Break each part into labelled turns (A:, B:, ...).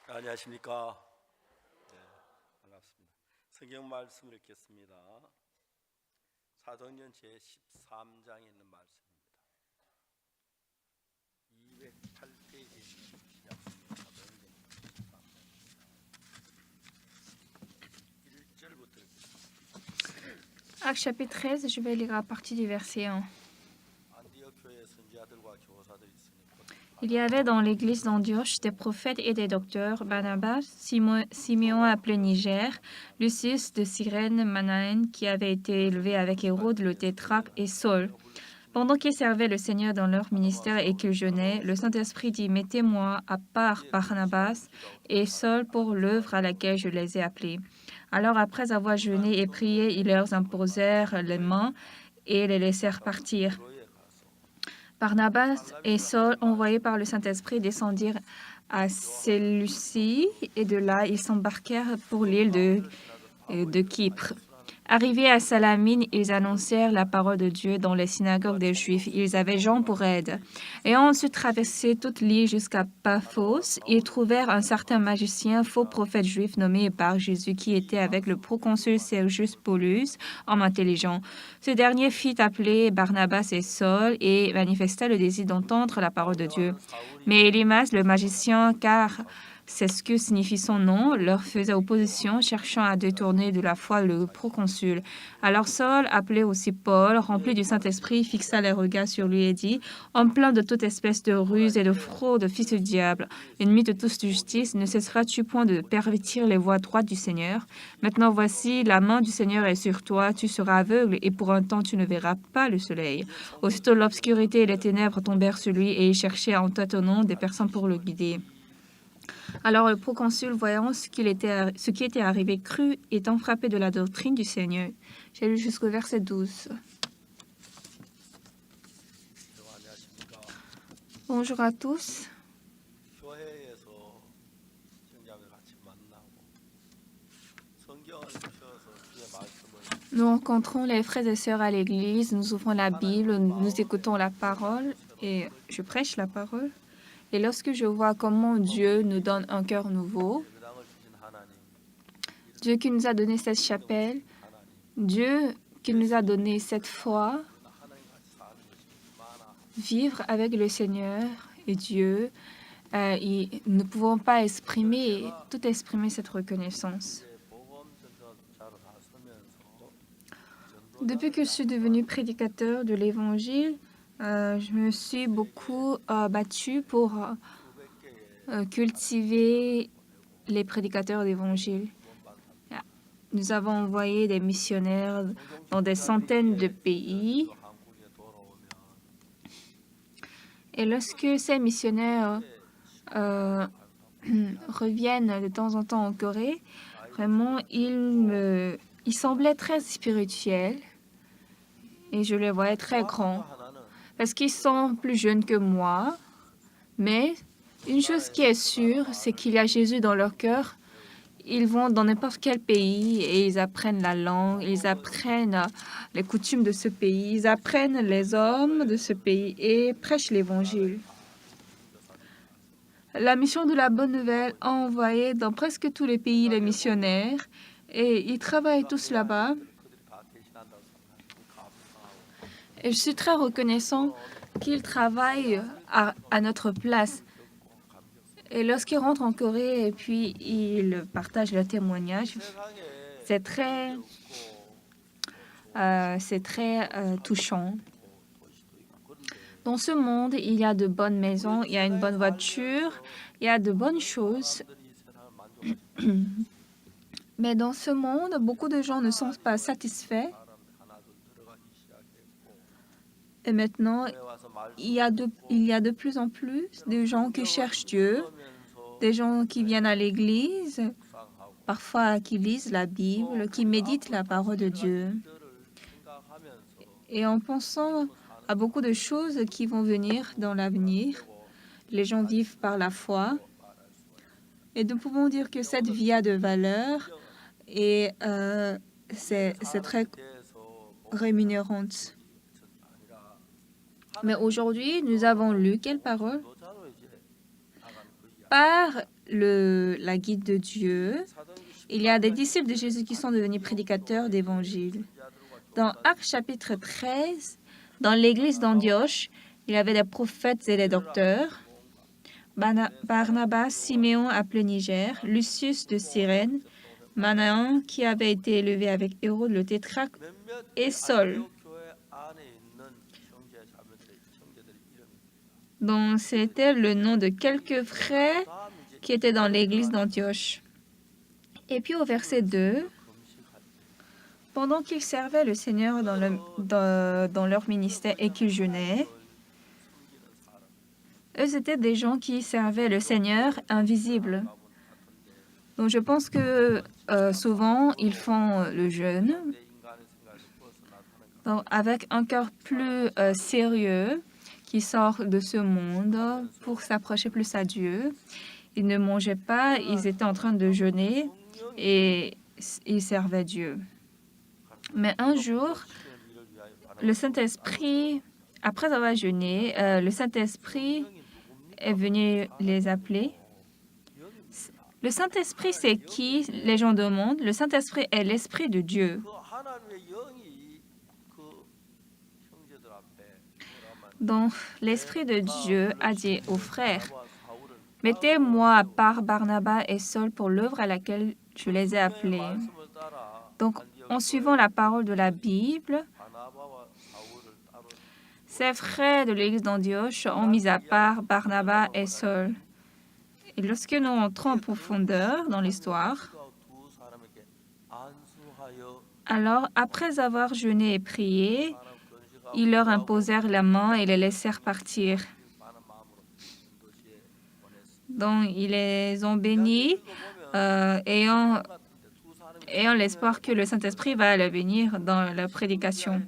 A: 안녕하십니까? 네, 반갑습니다. 성경 말씀을 읽겠습니다. 사도행전 제13장에 있는 말씀입니다. 208페이지에 있는 약속입니다. 사도행전 13장 1절부터 읽겠습니다.
B: Acte chapitre 13, je vais lire à partir du verset 1.
A: 안디옥 교회에 선지자들과 교사들이 있으니
B: Il y avait dans l'église d'Antioche des prophètes et des docteurs, Barnabas, Simeon appelé Niger, Lucius de Cyrène, Manaen, qui avait été élevé avec Hérode le tétrarque, et Saul. Pendant qu'ils servaient le Seigneur dans leur ministère et qu'ils jeûnaient, le Saint-Esprit dit, « Mettez-moi à part Barnabas et Saul pour l'œuvre à laquelle je les ai appelés. » Alors après avoir jeûné et prié, ils leur imposèrent les mains et les laissèrent partir. Barnabas et Saul, envoyés par le Saint-Esprit, descendirent à Séleucie et de là, ils s'embarquèrent pour l'île de Chypre. Arrivés à Salamine, ils annoncèrent la parole de Dieu dans les synagogues des Juifs. Ils avaient Jean pour aide. Ayant ensuite traversé toute l'île jusqu'à Paphos, ils trouvèrent un certain magicien, faux prophète juif nommé Bar Jésus, qui était avec le proconsul Sergius Paulus, homme intelligent. Ce dernier fit appeler Barnabas et Saul et manifesta le désir d'entendre la parole de Dieu. Mais Élymas, le magicien, car c'est ce que signifie son nom, leur faisait opposition, cherchant à détourner de la foi le proconsul. Alors Saul, appelé aussi Paul, rempli du Saint-Esprit, fixa les regards sur lui et dit, « Homme plein de toute espèce de ruse et de fraude, fils du diable, ennemi de toute justice, ne cesseras-tu point de pervertir les voies droites du Seigneur? Maintenant voici, la main du Seigneur est sur toi, tu seras aveugle, et pour un temps tu ne verras pas le soleil. » Aussitôt l'obscurité et les ténèbres tombèrent sur lui, et il cherchait en tâtonnant des personnes pour le guider. Alors le proconsul, voyant ce qui était arrivé, crut, étant frappé de la doctrine du Seigneur. J'ai lu jusqu'au verset 12. Bonjour à tous.
A: 교회에서 성경을 같이 만나고 성경을 펴서 주의 말씀을
B: Nous rencontrons les frères et sœurs à l'église, nous ouvrons la Bible, nous écoutons la parole et je prêche la parole. Et lorsque je vois comment Dieu nous donne un cœur nouveau,
A: 예배당을 주신 하나님,
B: Dieu qui nous a donné cette chapelle,
A: 하나님,
B: Dieu qui nous a donné cette foi,
A: 하나님 같이 사는 것이 많아.
B: vivre avec le Seigneur et Dieu, nous ne pouvons pas tout exprimer cette reconnaissance.
A: 복음 전도자로 서면서
B: Depuis que je suis devenu prédicateur de l'Évangile, je me suis beaucoup battue pour cultiver les prédicateurs d'Évangile. Nous avons envoyé des missionnaires dans des centaines de pays.
A: 한국에 돌아오면
B: Et lorsque ces missionnaires reviennent de temps en temps en Corée, vraiment, ils semblaient très spirituels et je les voyais très grands
A: 하나는
B: parce qu'ils sont plus jeunes que moi. Mais une chose qui est sûre, c'est qu'il y a Jésus dans leur cœur. Ils vont dans n'importe quel pays et ils apprennent la langue, ils apprennent les coutumes de ce pays, ils apprennent les hommes de ce pays et prêchent l'Évangile. La mission de la Bonne Nouvelle a envoyé dans presque tous les pays les missionnaires et ils travaillent tous là-bas.
A: 그들이 다 대신한다고 생각하고 감사하고
B: Et je suis très reconnaissant qu'ils travaillent à notre place. Et lorsqu'ils rentrent en Corée et puis ils partagent leur témoignage,
A: 세상에
B: c'est très touchant. Dans ce monde, il y a de bonnes maisons, il y a une bonne voiture, il y a de bonnes choses.
A: 사람들이 이 세상을 만족하지
B: Mais dans ce monde, beaucoup de gens ne sont pas satisfaits.
A: 사람들 하나둘 들어가기 시작했고
B: Et maintenant,
A: 교회 와서 말씀
B: il y a de plus en plus de gens qui cherchent Dieu,
A: 들으면서
B: des gens qui viennent à l'église,
A: 묵상하고
B: parfois qui lisent la Bible, qui méditent la parole de Dieu.
A: 일들을 생각하면서
B: Et en pensant à beaucoup de choses qui vont venir dans l'avenir, les gens vivent par la foi. Et nous pouvons dire que cette vie a de valeur et c'est très rémunérante. Mais aujourd'hui, nous avons lu quelle parole?
A: 노자로 이제 나가는 그
B: par la guide de Dieu, il y a des disciples de Jésus qui sont devenus prédicateurs d'évangile. Dans Actes chapitre 13, dans l'église d'Antioche, il y avait des prophètes et des docteurs. Barnabas, Siméon appelé Niger, Lucius de Cyrène, Manaen qui avait été élevé avec Hérode le tétrarque et Saul. Donc c'était le nom de quelques frères qui étaient dans l'église d'Antioche. Et puis au verset 2, pendant qu'ils servaient le Seigneur dans leur ministère et qu'ils jeûnaient, eux étaient des gens qui servaient le Seigneur invisible. Donc je pense que souvent ils font le jeûne donc, avec un cœur plus sérieux qui sort de ce monde pour s'approcher plus à Dieu. Ils ne mangeaient pas, ils étaient en train de jeûner et ils servaient Dieu. Mais un jour, le Saint-Esprit, après avoir jeûné, le Saint-Esprit est venu les appeler. Le Saint-Esprit, c'est qui? Les gens demandent. Le Saint-Esprit est l'Esprit de Dieu. Donc, l'Esprit de Dieu a dit aux frères, « Mettez-moi à part Barnabas et Saul pour l'œuvre à laquelle je les ai appelés. » Donc, en suivant la parole de la Bible, ces frères de l'église d'Antioche ont mis à part Barnabas et Saul. Et lorsque nous entrons en profondeur dans l'histoire, alors, après avoir jeûné et prié, ils leur imposèrent la main et les laissèrent partir. Donc, ils les ont bénis, ayant l'espoir que le Saint-Esprit va les bénir dans la prédication.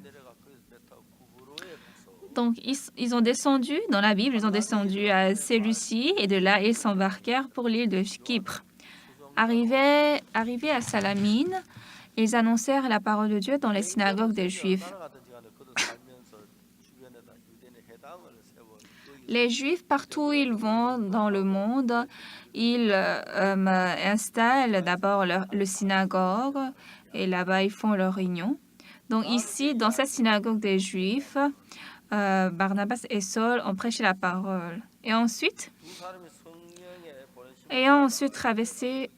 B: Donc, ils ont descendu, dans la Bible, ils ont descendu à Séleucie et de là, ils s'embarquèrent pour l'île de Chypre. Arrivés à Salamine, ils annoncèrent la parole de Dieu dans les synagogues des Juifs. Les Juifs, partout où ils vont dans le monde, ils installent d'abord le synagogue et là-bas, ils font leur réunion. Donc ici, dans cette synagogue des Juifs, Barnabas et Saul ont prêché la parole. Et ensuite, ayant ensuite traversé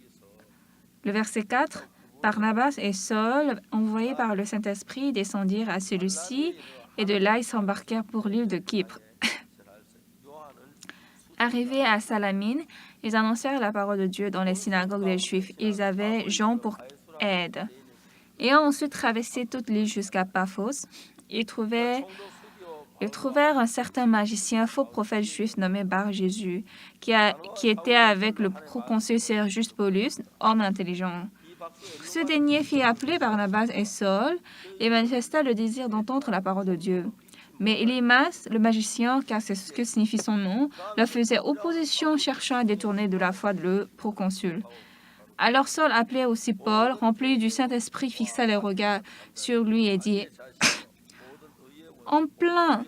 B: le verset 4, Barnabas et Saul, envoyés par le Saint-Esprit, descendirent à Séleucie et de là, ils s'embarquèrent pour l'île de Chypre. Arrivés à Salamine, ils annoncèrent la parole de Dieu dans les synagogues des Juifs. Ils avaient Jean pour aide. Ayant ensuite traversé toute l'île jusqu'à Paphos, ils trouvèrent un certain magicien, faux prophète juif nommé Bar-Jésus, qui était avec le proconsul Sergius Paulus, homme intelligent. Ce dernier fit appeler Barnabas et Saul et manifesta le désir d'entendre la parole de Dieu. Mais Élymas, le magicien, car c'est ce que signifie son nom, leur faisait opposition, cherchant à détourner de la foi de le proconsul. Alors Saul appelait aussi Paul, rempli du Saint-Esprit, fixa les regards sur lui et dit « En plein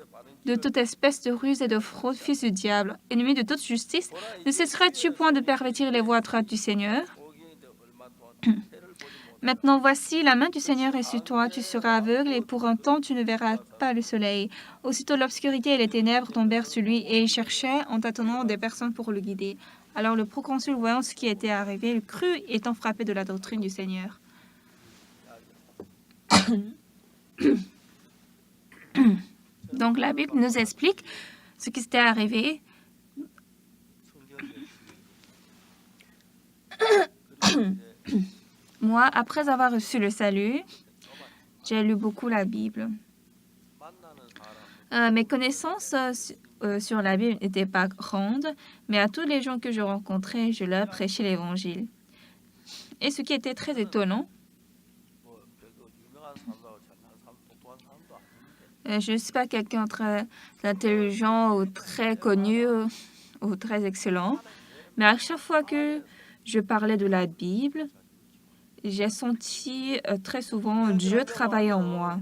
B: de toute espèce de ruse et de fraude, fils du diable, ennemi de toute justice, ne cesseras-tu point de pervertir les voies droites du Seigneur? Maintenant, voici, la main du Seigneur est sur toi, tu seras aveugle et pour un temps tu ne verras pas le soleil. » Aussitôt l'obscurité et les ténèbres tombèrent sur lui et il cherchait en tâtonnant des personnes pour le guider. Alors le proconsul, voyant ce qui était arrivé, il crut, étant frappé de la doctrine du Seigneur. Donc la Bible nous explique ce qui s'était arrivé. Moi, après avoir reçu le salut, j'ai lu beaucoup la Bible. Mes connaissances sur la Bible n'étaient pas grandes, mais à tous les gens que je rencontrais, je leur prêchais l'Évangile. Et ce qui était très étonnant, je ne suis pas quelqu'un très intelligent ou très connu ou très excellent, mais à chaque fois que je parlais de la Bible, j'ai senti très souvent Dieu travailler en moi.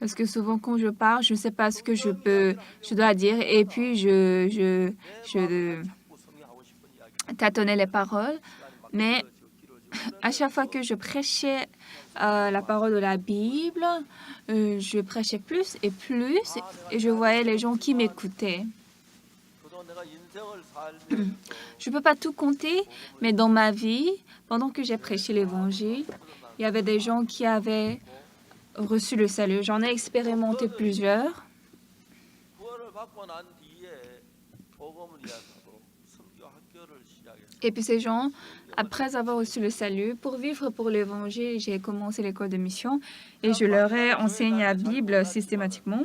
B: Parce que souvent, quand je parle, je ne sais pas ce que je dois dire. Et puis, je
A: 자꾸 성경하고 싶은 이야기
B: tâtonnais les paroles.
A: 시간이 막
B: Mais
A: 길어지고
B: à chaque fois que je prêchais la parole de la Bible, je prêchais plus et je voyais les gens qui m'écoutaient.
A: 그동안 내가 인생을 살면서
B: Je ne peux pas tout compter, mais dans ma vie, pendant que j'ai prêché l'Évangile, il y avait des gens qui avaient reçu le salut. J'en ai expérimenté plusieurs.
A: 구원을 받고 난 뒤에 복음을 이야기하고 선교 학교를 시작했어요.
B: Et puis ces gens, après avoir reçu le salut, pour vivre pour l'Évangile, j'ai commencé l'école de mission et je leur ai enseigné la Bible systématiquement.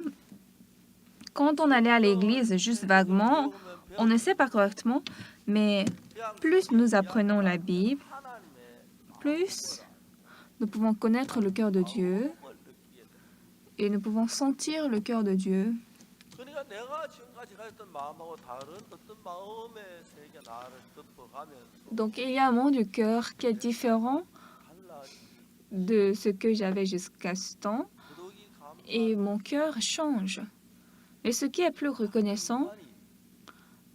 B: Quand on allait à l'église, juste vaguement, on ne sait pas correctement, mais plus nous apprenons la Bible,
A: 하나님의
B: plus nous pouvons connaître le cœur de Dieu
A: 마음을 느끼게 돼.
B: et nous pouvons sentir le cœur de Dieu.
A: 그러니까 내가 지금까지 가졌던 마음하고 다른 어떤 마음의 세계 나를 덮어가면서
B: Donc il y a un monde du cœur qui est différent
A: 달라지기
B: de ce que j'avais jusqu'à ce temps
A: 부득이 감사한
B: et mon cœur change. Et ce qui est plus reconnaissant,
A: 인간이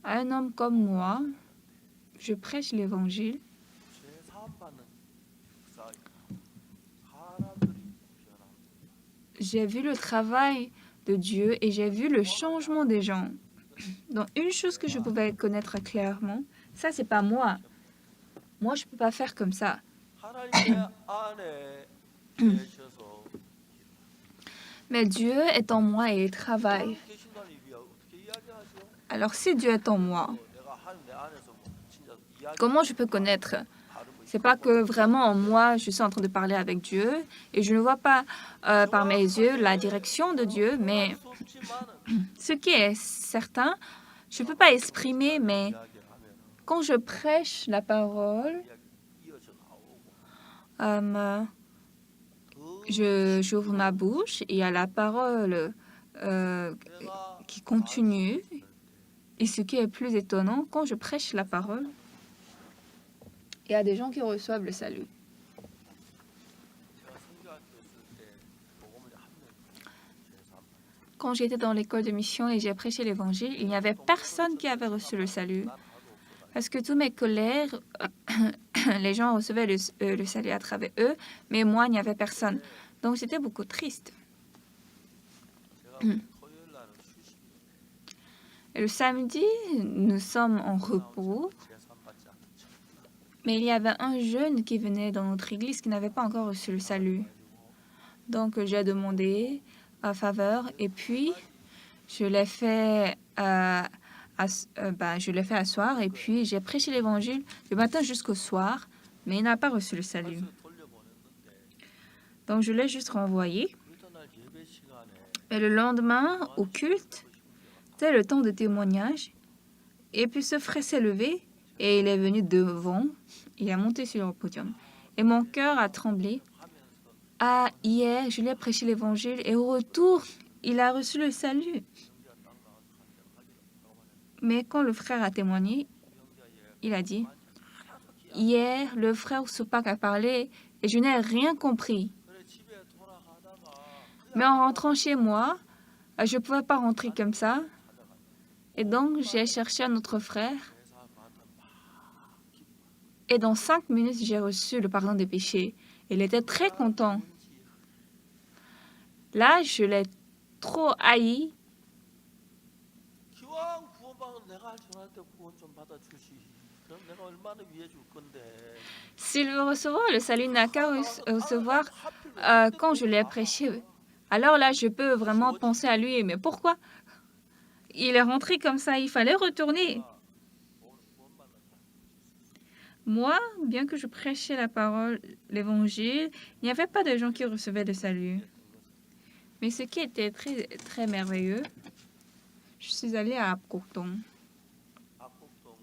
B: un homme comme moi, je prêche l'Évangile,
A: 죄 사함 받는 역사에 사람들이 변합니다.
B: j'ai vu le travail de Dieu et j'ai vu le changement des gens. Donc une chose que je pouvais connaître clairement, ça c'est pas moi. Moi je peux pas faire comme ça.
A: 하나님의 안에 계셔서
B: Mais Dieu est en moi et il travaille.
A: 계신다는 이유야 어떻게 이야기하죠?
B: Alors si Dieu est en moi,
A: 내가 하나님 내 안에서 뭐 진짜 이야기
B: comment je peux connaître?
A: 다른 뭐
B: C'est pas que vraiment en moi je suis en train de parler avec Dieu et je ne vois pas par mes yeux la direction de Dieu, mais
A: 수 없지만은
B: ce qui est certain, je ne peux pas exprimer, mais
A: 이야기를 하면
B: quand je prêche la parole,
A: 이어져 나오고
B: j'ouvre ma bouche et il y a la parole
A: 내가
B: qui continue. Et ce qui est plus étonnant, quand je prêche la parole, il y a des gens qui reçoivent le salut.
A: 제가 선교학교 있을 때 복음을 한 명이 죄 사함
B: Quand j'étais dans l'école de mission et j'ai prêché l'évangile, il n'y avait personne qui avait reçu le salut.
A: 난 하나도 없어서
B: Parce que tous mes collègues, les gens recevaient le salut à travers eux, mais moi, il n'y avait personne. Donc, j'étais beaucoup triste.
A: 제가 토요일 날은 휴식이에요.
B: Et le samedi, nous sommes en repos,
A: 죄 사함 받지 않는 척.
B: mais il y avait un jeune qui venait dans notre église qui n'avait pas encore reçu le salut. Donc, j'ai demandé à faveur et puis je l'ai fait, je l'ai fait asseoir et puis j'ai prêché l'évangile du matin jusqu'au soir, mais il n'a pas reçu le salut.
A: 그래서 돌려보냈는데
B: Donc, je l'ai juste renvoyé.
A: 그 이튿날 예배 시간에
B: Et le lendemain, au culte, c'était le temps de témoignage. Et puis ce frère s'est levé et il est venu devant. Il a monté sur le podium. Et mon cœur a tremblé. Ah, hier, je lui ai prêché l'évangile et au retour, il a reçu le salut. Mais quand le frère a témoigné, il a dit, hier, le frère Soupak a parlé et je n'ai rien compris.
A: 그래 집에 돌아가다가
B: Mais en rentrant chez moi, je ne pouvais pas rentrer comme ça. Et donc, j'ai cherché un autre frère.
A: 죄 사함 받은 막
B: Et dans 5 minutes, j'ai reçu le pardon des péchés. Il était très content. Là, je l'ai trop haï.
A: 기왕 구원받은 내가 할 줄 알았는데 구원 좀 받아 주시. 그럼 내가 얼마나 위해 줄 건데.
B: S'il veut recevoir le salut, il n'a qu'à recevoir quand je l'ai prêché. Alors là, je peux vraiment penser à lui. Mais pourquoi? Il est rentré comme ça, il fallait retourner. Moi, bien que je prêchais la parole, l'évangile, il n'y avait pas de gens qui recevaient le salut. Mais ce qui était très, très merveilleux, je suis allée à Apgokdong.
A: 압곡동은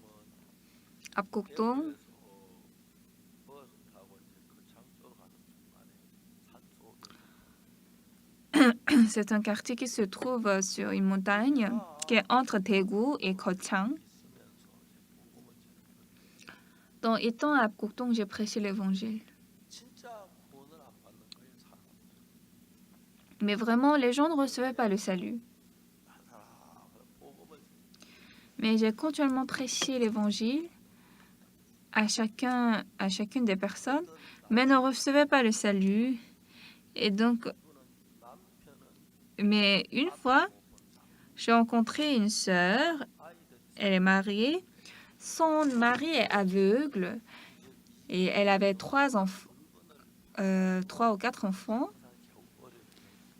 B: Apgokdong,
A: 버스 타고 이제 거창 쪽으로 가는 중간에 산속에
B: c'est un quartier qui se trouve sur une montagne qui est entre Daegu et Gochang.
A: 있으면서 이제 복음을 전했거든요.
B: Donc, étant à Apgokdong, j'ai prêché l'évangile.
A: 진짜 구원을 안 받는 거예요, 사람.
B: Mais vraiment, les gens ne recevaient pas le salut.
A: 하라 복음을
B: Mais j'ai continuellement prêché l'évangile à chacune des personnes, mais ne recevaient pas le salut. Et donc,
A: 남편은
B: mais une fois, j'ai rencontré une sœur, elle est mariée, son mari est aveugle et elle avait 3 ou 4 enfants.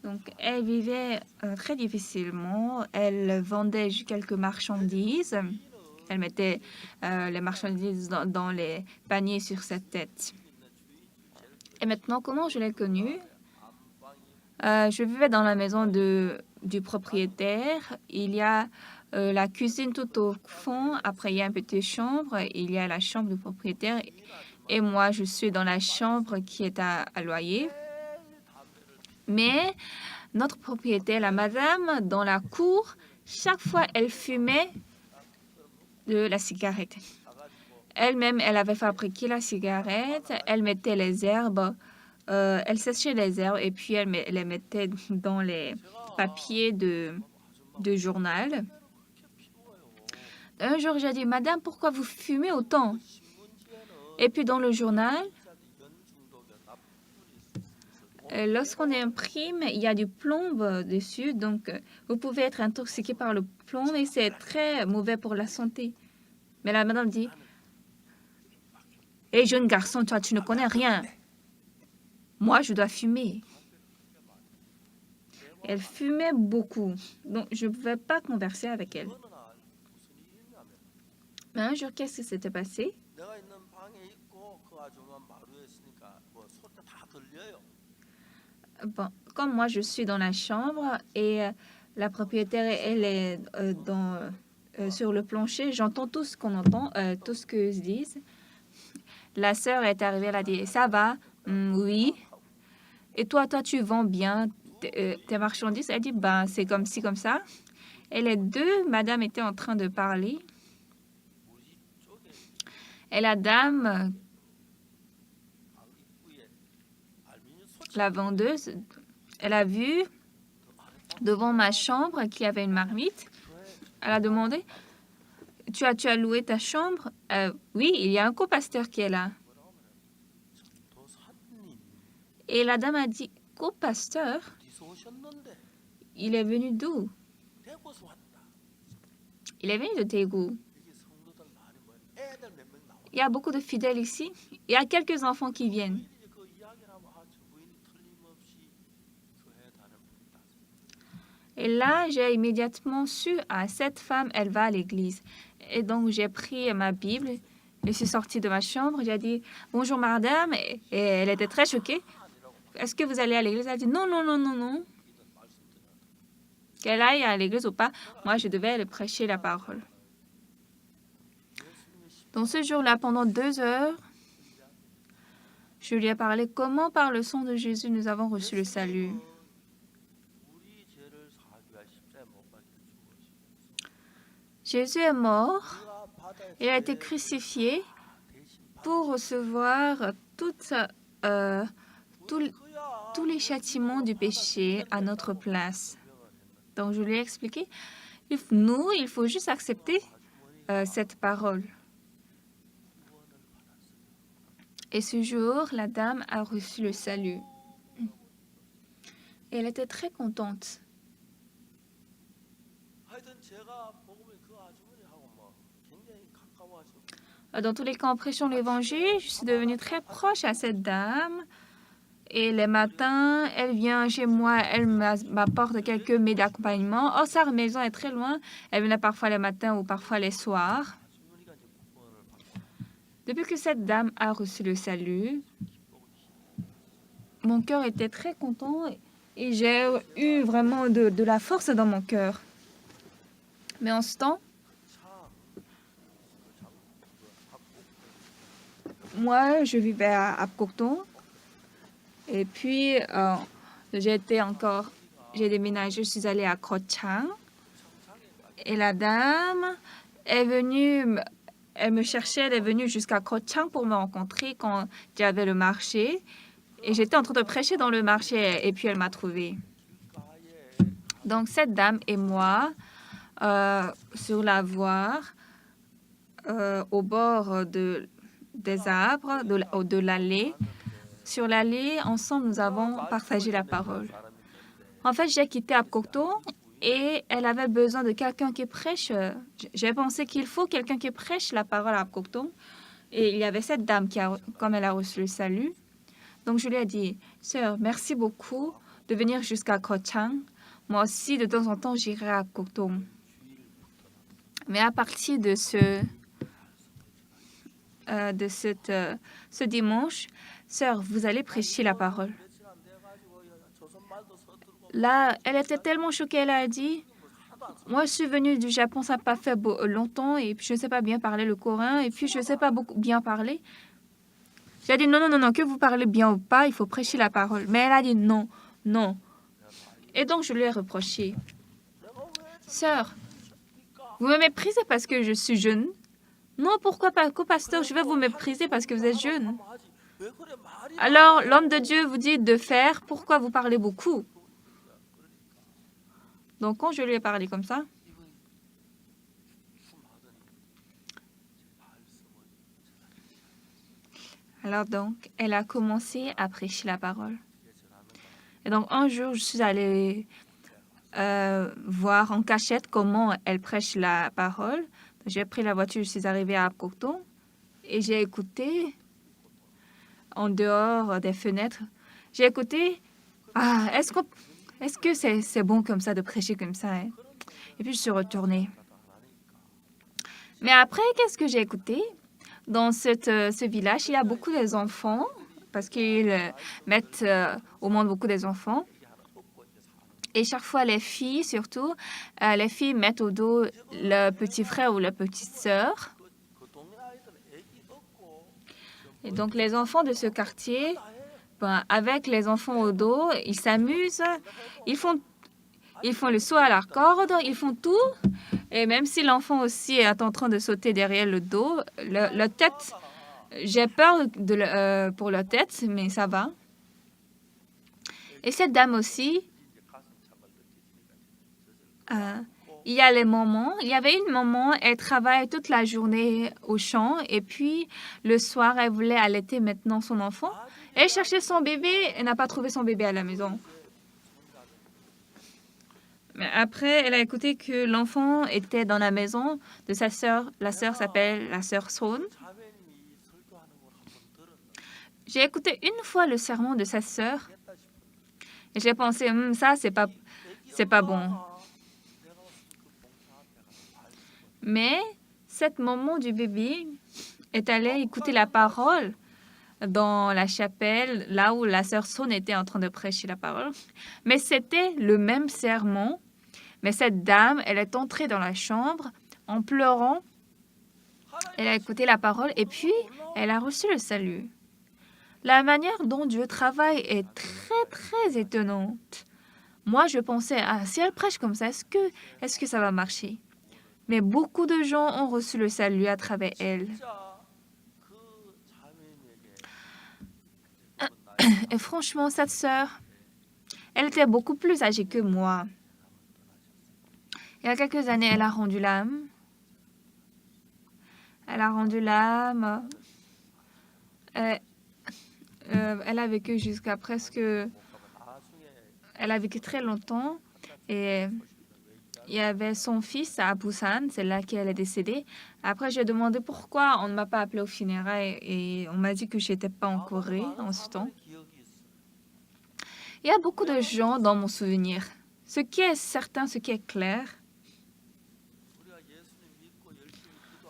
B: Donc, elle vivait très difficilement. Elle vendait quelques marchandises. Elle mettait les marchandises dans les paniers sur sa tête. Et maintenant, comment je l'ai connue? Je vivais dans la maison du propriétaire. Il y a la cuisine tout au fond. Après, il y a une petite chambre. Il y a la chambre du propriétaire. Et moi, je suis dans la chambre qui est à loyer. Mais notre propriétaire, la madame, dans la cour, chaque fois, elle fumait de la cigarette. Elle-même, elle avait fabriqué la cigarette. Elle mettait les herbes. Elle séchait les herbes et puis elle les mettait dans les papiers de journal. Un jour, j'ai dit, Madame, pourquoi vous fumez autant? Et puis dans le journal, lorsqu'on imprime, il y a du plomb dessus, donc vous pouvez être intoxiqué par le plomb et c'est très mauvais pour la santé. Mais la madame dit, hé, jeune garçon, toi, tu ne connais rien. Moi, je dois fumer. Elle fumait beaucoup, donc je ne pouvais pas converser avec elle.
A: 어느 날 무슨 일이 있냐면
B: Mais un jour, qu'est-ce qui s'était passé?
A: 내가 있는 방에 있고 그 아줌마 마루에 있으니까 뭐 소리가 다 들려요.
B: Bon, comme moi, je suis dans la chambre et la propriétaire, elle est sur le plancher, j'entends tout ce qu'on entend, tout ce que se disent. La sœur est arrivée, elle a dit, ça va? Oui. Et toi, tu vends bien tes marchandises? Elle dit, ben, c'est comme ci, comme ça. Et les deux madames étaient en train de parler.
A: 우리 쪽에
B: Et la dame,
A: 방 입구에 알루미늄 소치
B: la vendeuse, elle a vu devant ma chambre qu'il y avait une marmite. Elle a demandé, tu as loué ta chambre? Oui, il y a un copasteur qui est là.
A: 도사님
B: Et la dame a dit, copasteur?
A: 어디서 오셨는데
B: Il est venu d'où?
A: 대구에서 왔다.
B: Il est venu de Taegu.
A: 이게 성도들 말이 뭐야? 애들 몇 명 나와.
B: Il y a beaucoup de fidèles ici. Il y a quelques enfants qui viennent.
A: 부인이 그 이야기를 하면 아, 저 부인 틀림없이 교회 다니는 분이다.
B: Et là, j'ai immédiatement su, cette femme, elle va à l'église. Et donc, j'ai pris ma Bible. Je suis sortie de ma chambre. J'ai dit, bonjour madame. Et elle était très choquée. Est-ce que vous allez à l'église? Elle a dit, non, non, non, non, non. Qu'elle aille à l'église ou pas, moi, je devais aller prêcher la parole. Dans ce jour-là, pendant 2 heures, je lui ai parlé comment, par le sang de Jésus, nous avons reçu le salut.
A: 우리 죄를 사기 위하여 십자가에 못 박혀 죽으시고
B: Jésus est mort.
A: 우리가 받아야
B: Il a été crucifié
A: 대신
B: pour recevoir tous les châtiments du péché à notre place. Donc, je lui ai expliqué, nous, il faut juste accepter cette parole. Et ce jour, la dame a reçu le salut. Et elle était très contente.
A: 하여튼 제가 복음을 그 아주머니하고 뭐 굉장히 가까워지고
B: Dans tous les cas, en prêchant l'évangile, je suis devenue très proche à cette dame. Et les matins, elle vient chez moi, elle m'apporte quelques mets d'accompagnement. Oh, sa maison est très loin. Elle venait parfois les matins ou parfois les soirs.
A: 아주머니가 이제 구원을 받고
B: Depuis que cette dame a reçu le salut, mon cœur était très content et j'ai eu vraiment de la force dans mon cœur. Mais en ce temps, moi, je vivais à Apkokton. Et puis, j'ai déménagé, je suis allée à Krochang. Et la dame est venue, elle me cherchait, elle est venue jusqu'à Krochang pour me rencontrer quand j'avais le marché. Et j'étais en train de prêcher dans le marché et puis elle m'a trouvée. Donc, cette dame et moi, sur la voie, au bord des arbres, de l'allée, sur l'allée, ensemble, nous avons partagé la parole. En fait, j'ai quitté Apkoto et elle avait besoin de quelqu'un qui prêche. J'ai pensé qu'il faut quelqu'un qui prêche la parole à Apkoto. Et il y avait cette dame qui, comme elle a reçu le salut, donc je lui ai dit, sœur, merci beaucoup de venir jusqu'à Kochang. Moi aussi, de temps en temps, j'irai à Apkoto. Mais à partir de ce dimanche, sœur, vous allez prêcher la parole. Là, elle était tellement choquée, elle a dit, moi, je suis venue du Japon, ça n'a pas fait longtemps, et puis je ne sais pas bien parler le coréen, et puis je ne sais pas beaucoup bien parler. J'ai dit, non, non, non, non, que vous parlez bien ou pas, il faut prêcher la parole. Mais elle a dit, non, non. Et donc, je lui ai reproché, sœur, vous me méprisez parce que je suis jeune? Non, pourquoi pas, co-pasteur, je vais vous mépriser parce que vous êtes jeune. Alors, l'homme de Dieu vous dit de faire, pourquoi vous parlez beaucoup? Donc, quand je lui ai parlé comme ça, alors donc, elle a commencé à prêcher la parole. Et donc, un jour, je suis allée voir en cachette comment elle prêche la parole. J'ai pris la voiture, je suis arrivée à Apkoto et j'ai écouté en dehors des fenêtres. J'ai écouté, est-ce que c'est bon comme ça de prêcher comme ça, hein? Et puis je suis retournée. Mais après, qu'est-ce que j'ai écouté? Dans ce village, il y a beaucoup d'enfants parce qu'ils mettent au monde beaucoup d'enfants. Et chaque fois, les filles, surtout, les filles mettent au dos le petit frère ou la petite sœur. Et donc, les enfants de ce quartier, avec les enfants au dos, ils s'amusent, ils font le saut à la corde, ils font tout. Et même si l'enfant aussi est en train de sauter derrière le dos, la tête, j'ai peur pour la tête, mais ça va. Et cette dame aussi, il y avait une maman, elle travaille toute la journée au champ et puis le soir, elle voulait allaiter maintenant son enfant. Elle cherchait son bébé, elle n'a pas trouvé son bébé à la maison. Mais après, elle a écouté que l'enfant était dans la maison de sa sœur. La sœur s'appelle la sœur Son. J'ai écouté une fois le sermon de sa sœur et j'ai pensé, ça, c'est pas bon. Mais cette maman du bébé est allée écouter la parole dans la chapelle, là où la sœur Son était en train de prêcher la parole. Mais c'était le même sermon. Mais cette dame, elle est entrée dans la chambre en pleurant. Elle a écouté la parole et puis elle a reçu le salut. La manière dont Dieu travaille est très, très étonnante. Moi, je pensais, si elle prêche comme ça, est-ce que ça va marcher? Mais beaucoup de gens ont reçu le salut à travers elle. Et franchement, cette sœur, elle était beaucoup plus âgée que moi. Il y a quelques années, elle a rendu l'âme. Elle a rendu l'âme. Elle a vécu jusqu'à presque... Elle a vécu très longtemps. Et il y avait son fils à Busan, c'est là qu'elle est décédée. Après, j'ai demandé pourquoi on ne m'a pas appelée aux funérailles et on m'a dit que je n'étais pas en Corée en ce temps. Il y a beaucoup de gens dans mon souvenir. Ce qui est certain, ce qui est clair,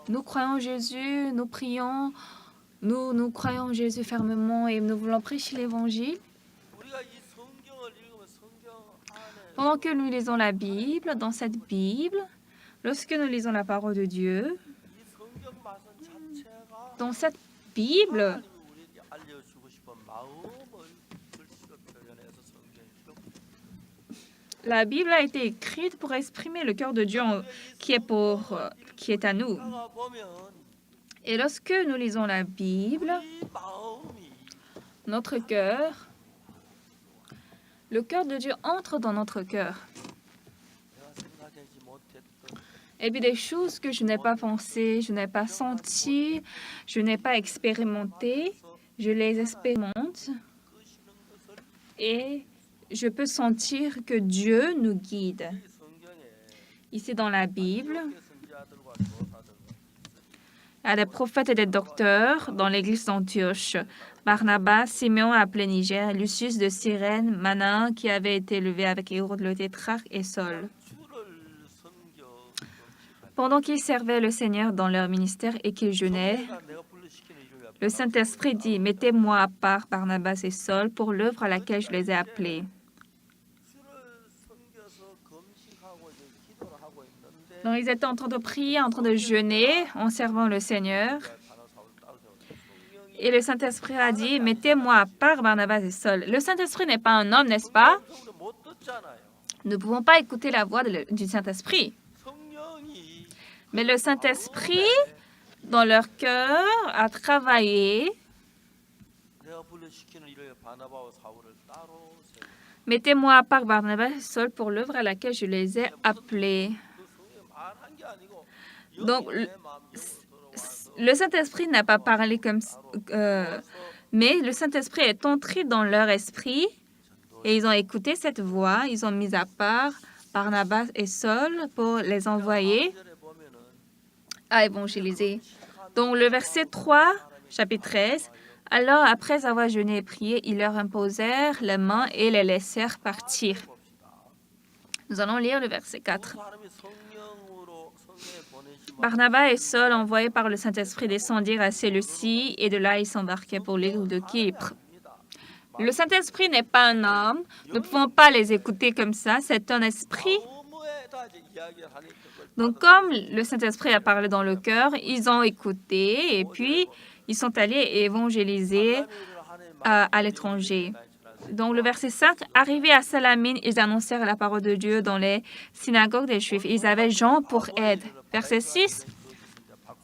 B: nous croyons en Jésus, nous prions, nous croyons en Jésus fermement et nous voulons prêcher l'Évangile. Pendant que nous lisons la Bible, dans cette Bible, lorsque nous lisons la parole de Dieu, dans cette Bible, la Bible a été écrite pour exprimer le cœur de Dieu qui est à nous. Et lorsque nous lisons la Bible, notre cœur, le cœur de Dieu entre dans notre cœur. Et puis des choses que je n'ai pas pensées, je n'ai pas senties, je n'ai pas expérimentées, je les expérimente et je peux sentir que Dieu nous guide.
A: 이 성경에
B: Ici dans la Bible,
A: 안디옥의 선지자들과 교사들과
B: il y a des prophètes et des docteurs dans l'église d'Antioche. Barnabas, Simeon appelé Niger, Lucius de Cyrène, Manin qui avait été élevé avec Hérode le tétrarque et Saul.
A: 주를 섬겨
B: Pendant qu'ils servaient le Seigneur dans leur ministère et qu'ils jeûnaient,
A: 내가 불러시키는 일을 위하여
B: le Saint-Esprit dit, « Mettez-moi à part Barnabas et Saul pour l'œuvre à laquelle je les ai appelés.
A: 주를 섬겨서 금식하고 이제 기도를 하고 있는데
B: Donc, ils étaient en train de prier, en train de jeûner, en servant le Seigneur.
A: 바나 사울 따로 세웠다. 성령이
B: Et le Saint-Esprit a dit, « Mettez-moi à part Barnabas et Saul. » Le Saint-Esprit n'est pas un homme, n'est-ce pas?
A: 성령을 못 듣잖아요.
B: Nous ne pouvons pas écouter la voix du Saint-Esprit.
A: 성령이
B: Mais le Saint-Esprit, dans leur cœur, a travaillé.
A: 내가 불러시키는 일을 위하여 바나바와 사울을 따로 세웠다.
B: Mettez-moi à part Barnabas et Saul pour l'œuvre à laquelle je les ai appelés.
A: 그 성령이 말한 게 아니고
B: Donc,
A: 영이 내 마음 영으로 들어와서
B: le Saint-Esprit n'a pas parlé comme mais le Saint-Esprit est entré dans leur esprit et ils ont écouté cette voix. Ils ont mis à part Barnabas et Saul pour les envoyer
A: 4절에 보면은
B: à évangéliser. Donc, le verset 3, chapitre 13. Alors, après avoir jeûné et prié, ils leur imposèrent les mains et les laissèrent partir. Nous allons lire le verset 4.
A: 사람이 성령으로 성령에 보내심을
B: Barnabas et Saul, envoyés par le Saint-Esprit, descendirent à Séleucie et de là, ils s'embarquaient pour l'île de Chypre. Le Saint-Esprit n'est pas un homme. Nous ne pouvons pas les écouter comme ça. C'est un esprit.
A: 마음에다 이제 이야기를 하니까 그걸
B: Donc, comme le Saint-Esprit a parlé dans le cœur, ils ont écouté et puis ils sont allés évangéliser à l'étranger. Donc, le verset 5, arrivés à Salamine, ils annoncèrent la parole de Dieu dans les synagogues des Juifs. Ils avaient Jean pour aide. Verset 6,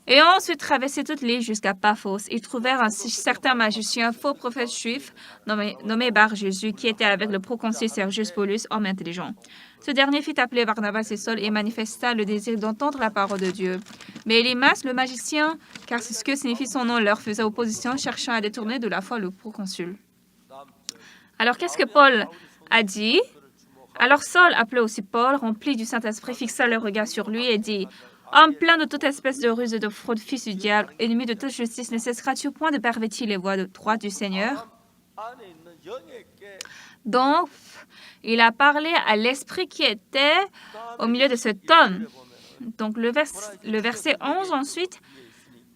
B: et ont ensuite traversé toute l'île jusqu'à Paphos. Ils trouvèrent un certain magicien, faux prophète juif, nommé Bar-Jésus, qui était avec le proconsul Sergius Paulus, homme intelligent. Ce dernier fit appeler Barnabas et Saul et manifesta le désir d'entendre la parole de Dieu. Mais Élymas, le magicien, car c'est ce que signifie son nom, leur faisait opposition, cherchant à détourner de la foi le proconsul. Alors, qu'est-ce que Paul a dit? Alors Saul, appelé aussi Paul, rempli du Saint-Esprit, fixa le regard sur lui et dit, « Homme plein de toute espèce de ruse et de fraude, fils du diable, ennemi de toute justice, ne cesseras-tu point de pervertir les voies de droite du Seigneur? »
A: 안에 있는 영에게
B: Donc, il a parlé à l'esprit qui était au milieu de cet homme. Donc, le verset 11 ensuite.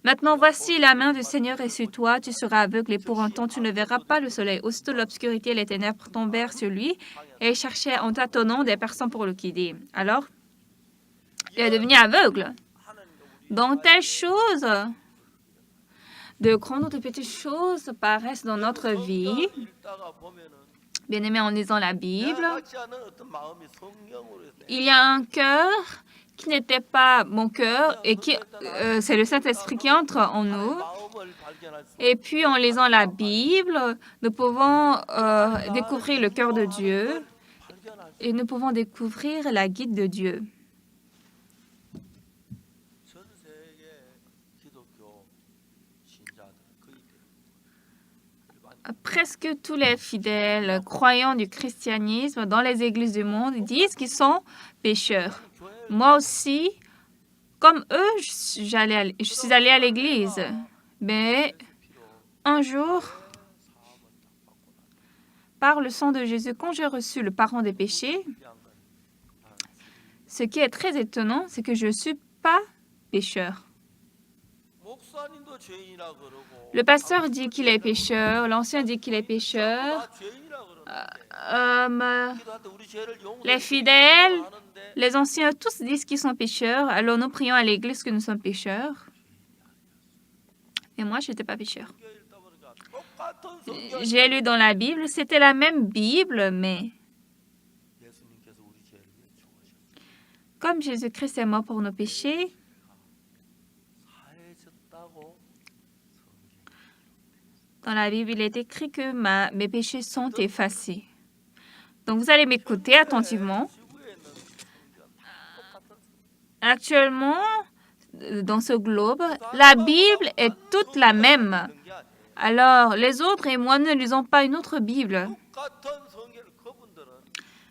B: Maintenant, voici la main du Seigneur est sur toi, tu seras aveugle et pour un temps tu ne verras pas le soleil. Aussitôt l'obscurité et les ténèbres tombèrent sur lui et il cherchait en tâtonnant des personnes pour le guider. Alors, il est devenu aveugle. Donc, telles choses, de grandes ou de petites choses paraissent dans notre vie.
A: 읽다가 보면은
B: Bien-aimés, en lisant la Bible,
A: 내가 갖지 않은 어떤 마음이 성령으로
B: il y a un cœur qui n'était pas mon cœur et qui c'est le Saint-Esprit qui entre en nous.
A: 마음을 발견할 수
B: Et puis, en lisant la Bible, nous pouvons découvrir le cœur de Dieu
A: 발견할 수
B: et nous pouvons découvrir la guide de Dieu.
A: 전 세계 기독교 신자들 거의 일반
B: Presque tous les fidèles croyants du christianisme dans les églises du monde disent qu'ils sont pécheurs. Moi aussi, comme eux, je suis allée à l'église. Mais un jour, par le sang de Jésus, quand j'ai reçu le pardon des péchés, ce qui est très étonnant, c'est que je ne suis pas pécheur.
A: 목사님도 죄인이라 그러고
B: Le pasteur dit qu'il est pécheur, l'ancien dit qu'il est pécheur,
A: 다 죄인이라
B: les
A: 그러는데 기도할 때 우리 죄를 용서해
B: fidèles,
A: 하는데
B: les anciens, tous disent qu'ils sont pécheurs, alors nous prions à l'église que nous sommes pécheurs. Et moi, je n'étais pas pécheur.
A: 읽다 보니까 똑같은 성경
B: J'ai lu dans la Bible, c'était la même Bible, mais
A: 예수님께서 우리 죄를 위해 죽으셨고
B: comme Jésus-Christ est mort pour nos péchés,
A: 사해졌다고
B: dans la Bible, il est écrit que mes péchés sont effacés. Donc, vous allez m'écouter attentivement.
A: 지구에 있는 성경 똑같은
B: Actuellement, dans ce globe, la Bible est toute la même. Alors, les autres et moi ne lisons pas une autre Bible.
A: 똑같은 성경을 그분들은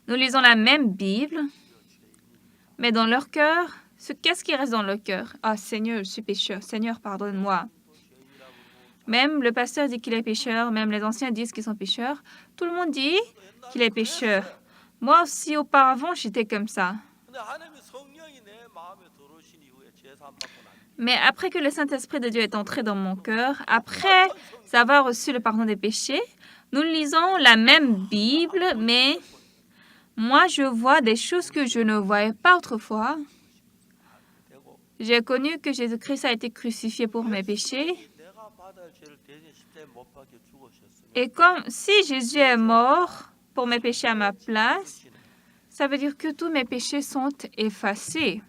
B: Nous lisons la même Bible, mais dans leur cœur, qu'est-ce qui reste dans leur cœur? Ah, Seigneur, je suis pécheur. Seigneur, pardonne-moi. Même le pasteur dit qu'il est pécheur, même les anciens disent qu'ils sont pécheurs. Tout le monde dit qu'il est pécheur. Moi aussi, auparavant, j'étais comme ça.
A: 근데 하나님의 성령이 내 마음에 들어오신 이후에 제사함 받고 난
B: Mais après que le Saint-Esprit de Dieu est entré dans mon cœur, après avoir reçu le pardon des péchés, nous lisons la même Bible, mais moi, je vois des choses que je ne voyais pas autrefois.
A: 되고
B: J'ai connu que Jésus-Christ a été crucifié pour mes péchés.
A: 내가 받아야 할 죄를 대신 십자가에 못 박혀 죽으셨으면
B: Et comme si Jésus est mort pour mes péchés à ma place, ça veut dire que tous mes péchés sont effacés.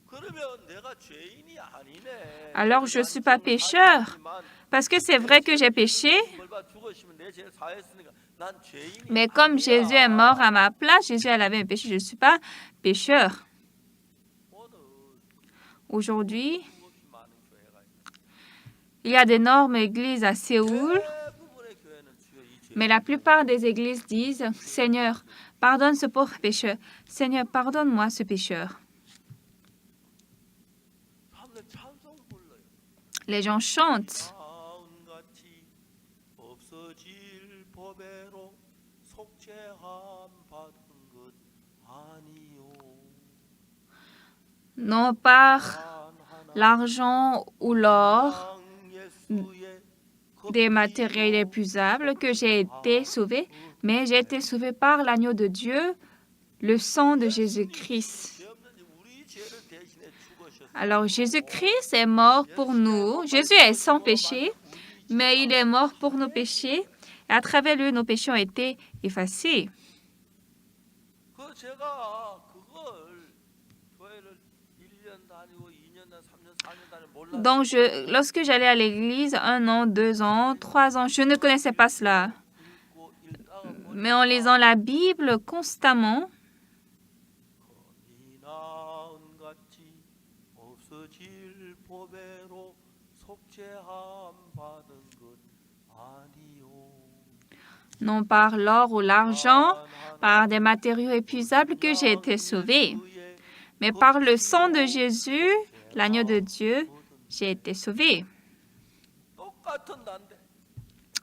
A: 그러면 내가 죄인이 아니네.
B: Alors je ne suis pas pécheur. Parce que c'est vrai que j'ai péché,
A: 벌받아 죽으시면 내 죄를 사했으니까 난 죄인이
B: mais comme Jésus est mort à ma place, Jésus a lavé mes péchés, je ne suis pas pécheur.
A: 오늘
B: Aujourd'hui,
A: 수없이 많은 교회가 있어요.
B: il y a d'énormes églises à Séoul,
A: 대부분의 교회는 주여 이 죄.
B: mais la plupart des églises disent, Seigneur, pardonne ce pauvre pécheur. Seigneur, pardonne-moi ce pécheur.
A: 사람들 찬송 불러요.
B: Les gens chantent.
A: 마음같이 없어질 법에로 속죄함 받은 것 아니요.
B: Non par
A: 단 하나
B: l'argent ou l'or,
A: 예수의
B: des matériels épuisables que j'ai été sauvé, mais j'ai été sauvé par l'agneau de Dieu, le sang de Jésus-Christ.
A: 죄 없는 우리 죄를 대신해 죽으셨어요.
B: Alors Jésus-Christ est mort pour nous. Jésus est sans péché, mais il est mort pour nos péchés. Et à travers lui, nos péchés ont été effacés.
A: 그 제가 그걸 교회를 1년 다니고 2년 다니고 3년 4년 다니고 몰랐어요.
B: Donc, lorsque j'allais à l'église, 1 an, 2 ans, 3 ans, je ne connaissais pas cela.
A: 읽고 읽다가
B: Mais en lisant la Bible constamment,
A: 미나은 같이 없어질 법에로 속죄함 받은 것 아니요.
B: non par l'or ou l'argent, par des matériaux épuisables que j'ai été sauvé, mais par le sang de Jésus, l'agneau de Dieu, j'ai été sauvé.
A: 똑같은 난데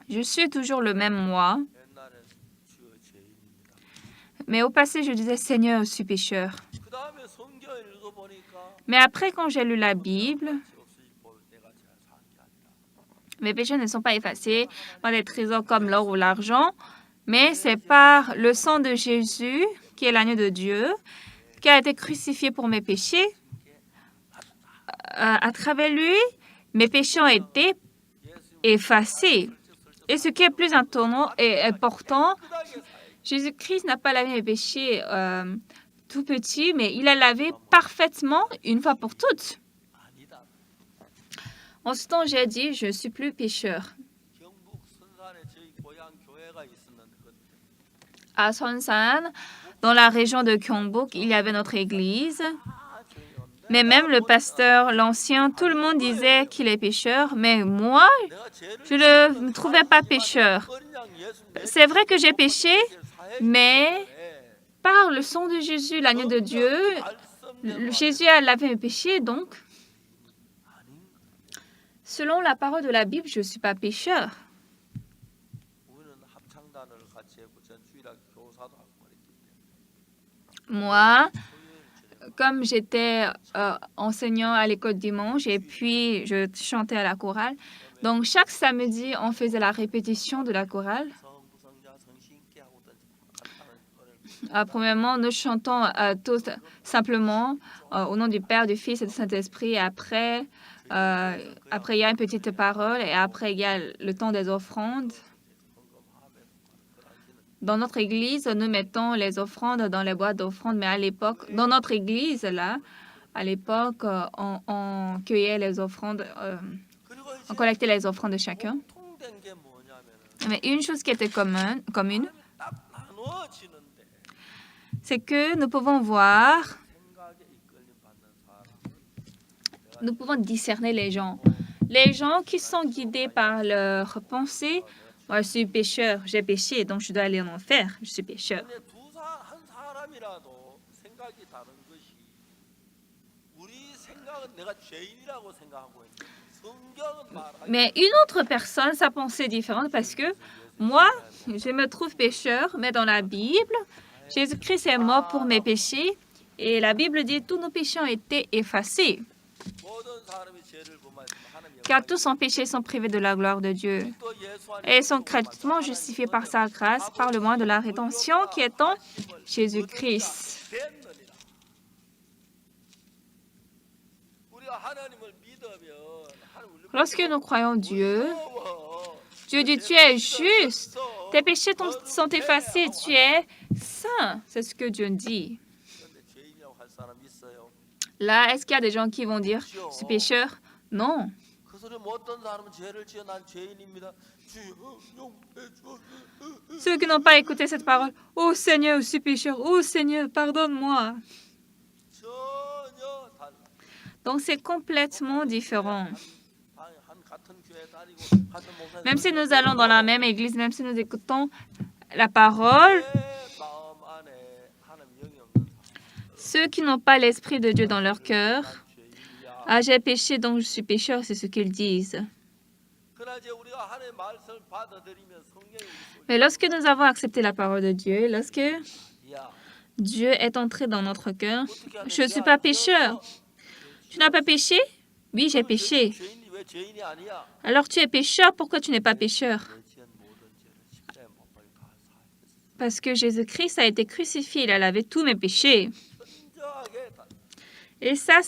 B: Je suis toujours le même moi,
A: 옛날엔 주여 죄인입니다.
B: mais au passé, je disais, Seigneur, je suis pécheur.
A: 그 다음에 성경을 읽어보니까
B: Mais après, quand j'ai lu la Bible,
A: 없어질 법 내가 잘 산 게 아니라
B: mes péchés ne sont pas effacés par des trésors comme l'or ou l'argent, mais c'est par le sang de Jésus, qui est l'agneau de Dieu, qui a été crucifié pour mes péchés. À travers lui, mes péchés ont été effacés. Et ce qui est plus étonnant et important, Jésus-Christ n'a pas lavé mes péchés tout petits, mais il a lavé parfaitement une fois pour toutes.
A: 아니다.
B: En ce temps, j'ai dit, je ne suis plus pécheur.
A: 경북 선산에 저희 고향 교회가 있었는데 그
B: À Sonsan, dans la région de Gyeongbuk, il y avait notre église. Mais même le pasteur, l'ancien, tout le monde disait qu'il est pécheur. Mais moi,
A: 내가 죄를
B: je ne me trouvais pas pécheur.
A: 어린 양 예수
B: C'est vrai que j'ai péché,
A: 사했기
B: mais
A: 때문에
B: par le sang de Jésus, l'agneau de Dieu, Jésus a lavé mes péchés. Donc, selon la parole de la Bible, je ne suis pas pécheur.
A: 우리는 합창단을 같이 했고 전 주일학 교사도 하고 그랬기 때문에
B: Moi, comme j'étais enseignant à l'école dimanche et puis je chantais à la chorale, donc chaque samedi, on faisait la répétition de la chorale.
A: 성부성자 성신께 하고든지 합창을 노래를
B: Premièrement, nous chantons tous simplement au nom du Père, du Fils et du Saint-Esprit. Et après, il y a une petite parole et après, il y a le temps des offrandes. Dans notre église, nous mettons les offrandes dans les boîtes d'offrandes, mais à l'époque, dans notre église, là, à l'époque, on cueillait les offrandes,
A: 그리고
B: on
A: 이제
B: collectait les offrandes de chacun.
A: 통된 게 뭐냐면은
B: Mais une chose qui était commune,
A: 딱 나누어지는데
B: c'est que nous pouvons voir
A: 생각에
B: nous pouvons discerner les gens. Les gens qui sont guidés par leurs pensées, moi, je suis pécheur, j'ai péché, donc je dois aller en enfer, je suis pécheur.
A: 근데 한 사람이라도 생각이 다른 것이 우리 생각은 내가 죄인이라고 생각하고 있는데 성경은 말하기
B: Mais une autre personne, sa pensée est différente parce que moi, je me trouve pécheur, mais dans la Bible, Jésus-Christ est mort pour mes péchés et la Bible dit tous nos péchés ont été effacés.
A: 모든 사람이 죄를 범하였으면 하나님
B: Car tous ont péché sont privés de la gloire de Dieu
A: 또 예수 안에
B: et sont gratuitement justifiés par sa grâce par le moyen de la rédemption qui est en Jésus-Christ.
A: 됐느니라. 우리가 하나님을 믿으면 하나님 우리
B: Lorsque nous croyons Dieu,
A: 무서워.
B: Dieu dit tu es juste, tes péchés sont effacés, tu es saint. C'est ce que Dieu dit.
A: 근데 죄인이라고 할 사람 있어요.
B: Là, est-ce qu'il y a des gens qui vont dire je suis pécheur? Non.
A: 그 소리 못 듣는 사람은 죄를 지어 난 죄인입니다. 주여 용서해 주옵소서.
B: Ceux qui n'ont pas écouté cette parole, oh Seigneur, je suis pécheur, oh Seigneur, pardonne-moi.
A: 전혀 달라.
B: Donc c'est complètement différent.
A: 한 같은 교회 다니고 같은 목사님
B: Même si nous allons dans la même église, même si nous écoutons la parole,
A: 내 마음 안에 하나님 영이 없는 사람.
B: ceux qui n'ont pas l'Esprit de Dieu dans leur cœur,
A: 난 죄인이야.
B: ah j'ai péché donc je suis pécheur, c'est ce qu'ils disent.
A: 그러나 이제 우리가 하나님의 말씀을 받아들이면 성경이 우리 속에
B: Mais lorsque nous avons accepté la parole de Dieu, lorsque
A: 야,
B: Dieu est entré dans notre cœur,
A: 어떻게 하냐?
B: je ne suis pas pécheur. Tu n'as pas péché? Oui, j'ai péché.
A: 죄인이 왜 죄인이 아니야?
B: Alors tu es pécheur, pourquoi tu n'es pas pécheur?
A: 내 지은 모든 죄를 십자가에 못 박혀 다 사했어.
B: Parce que Jésus-Christ a été crucifié, il a lavé tous mes péchés.
A: 현저하게 다.
B: Et ça,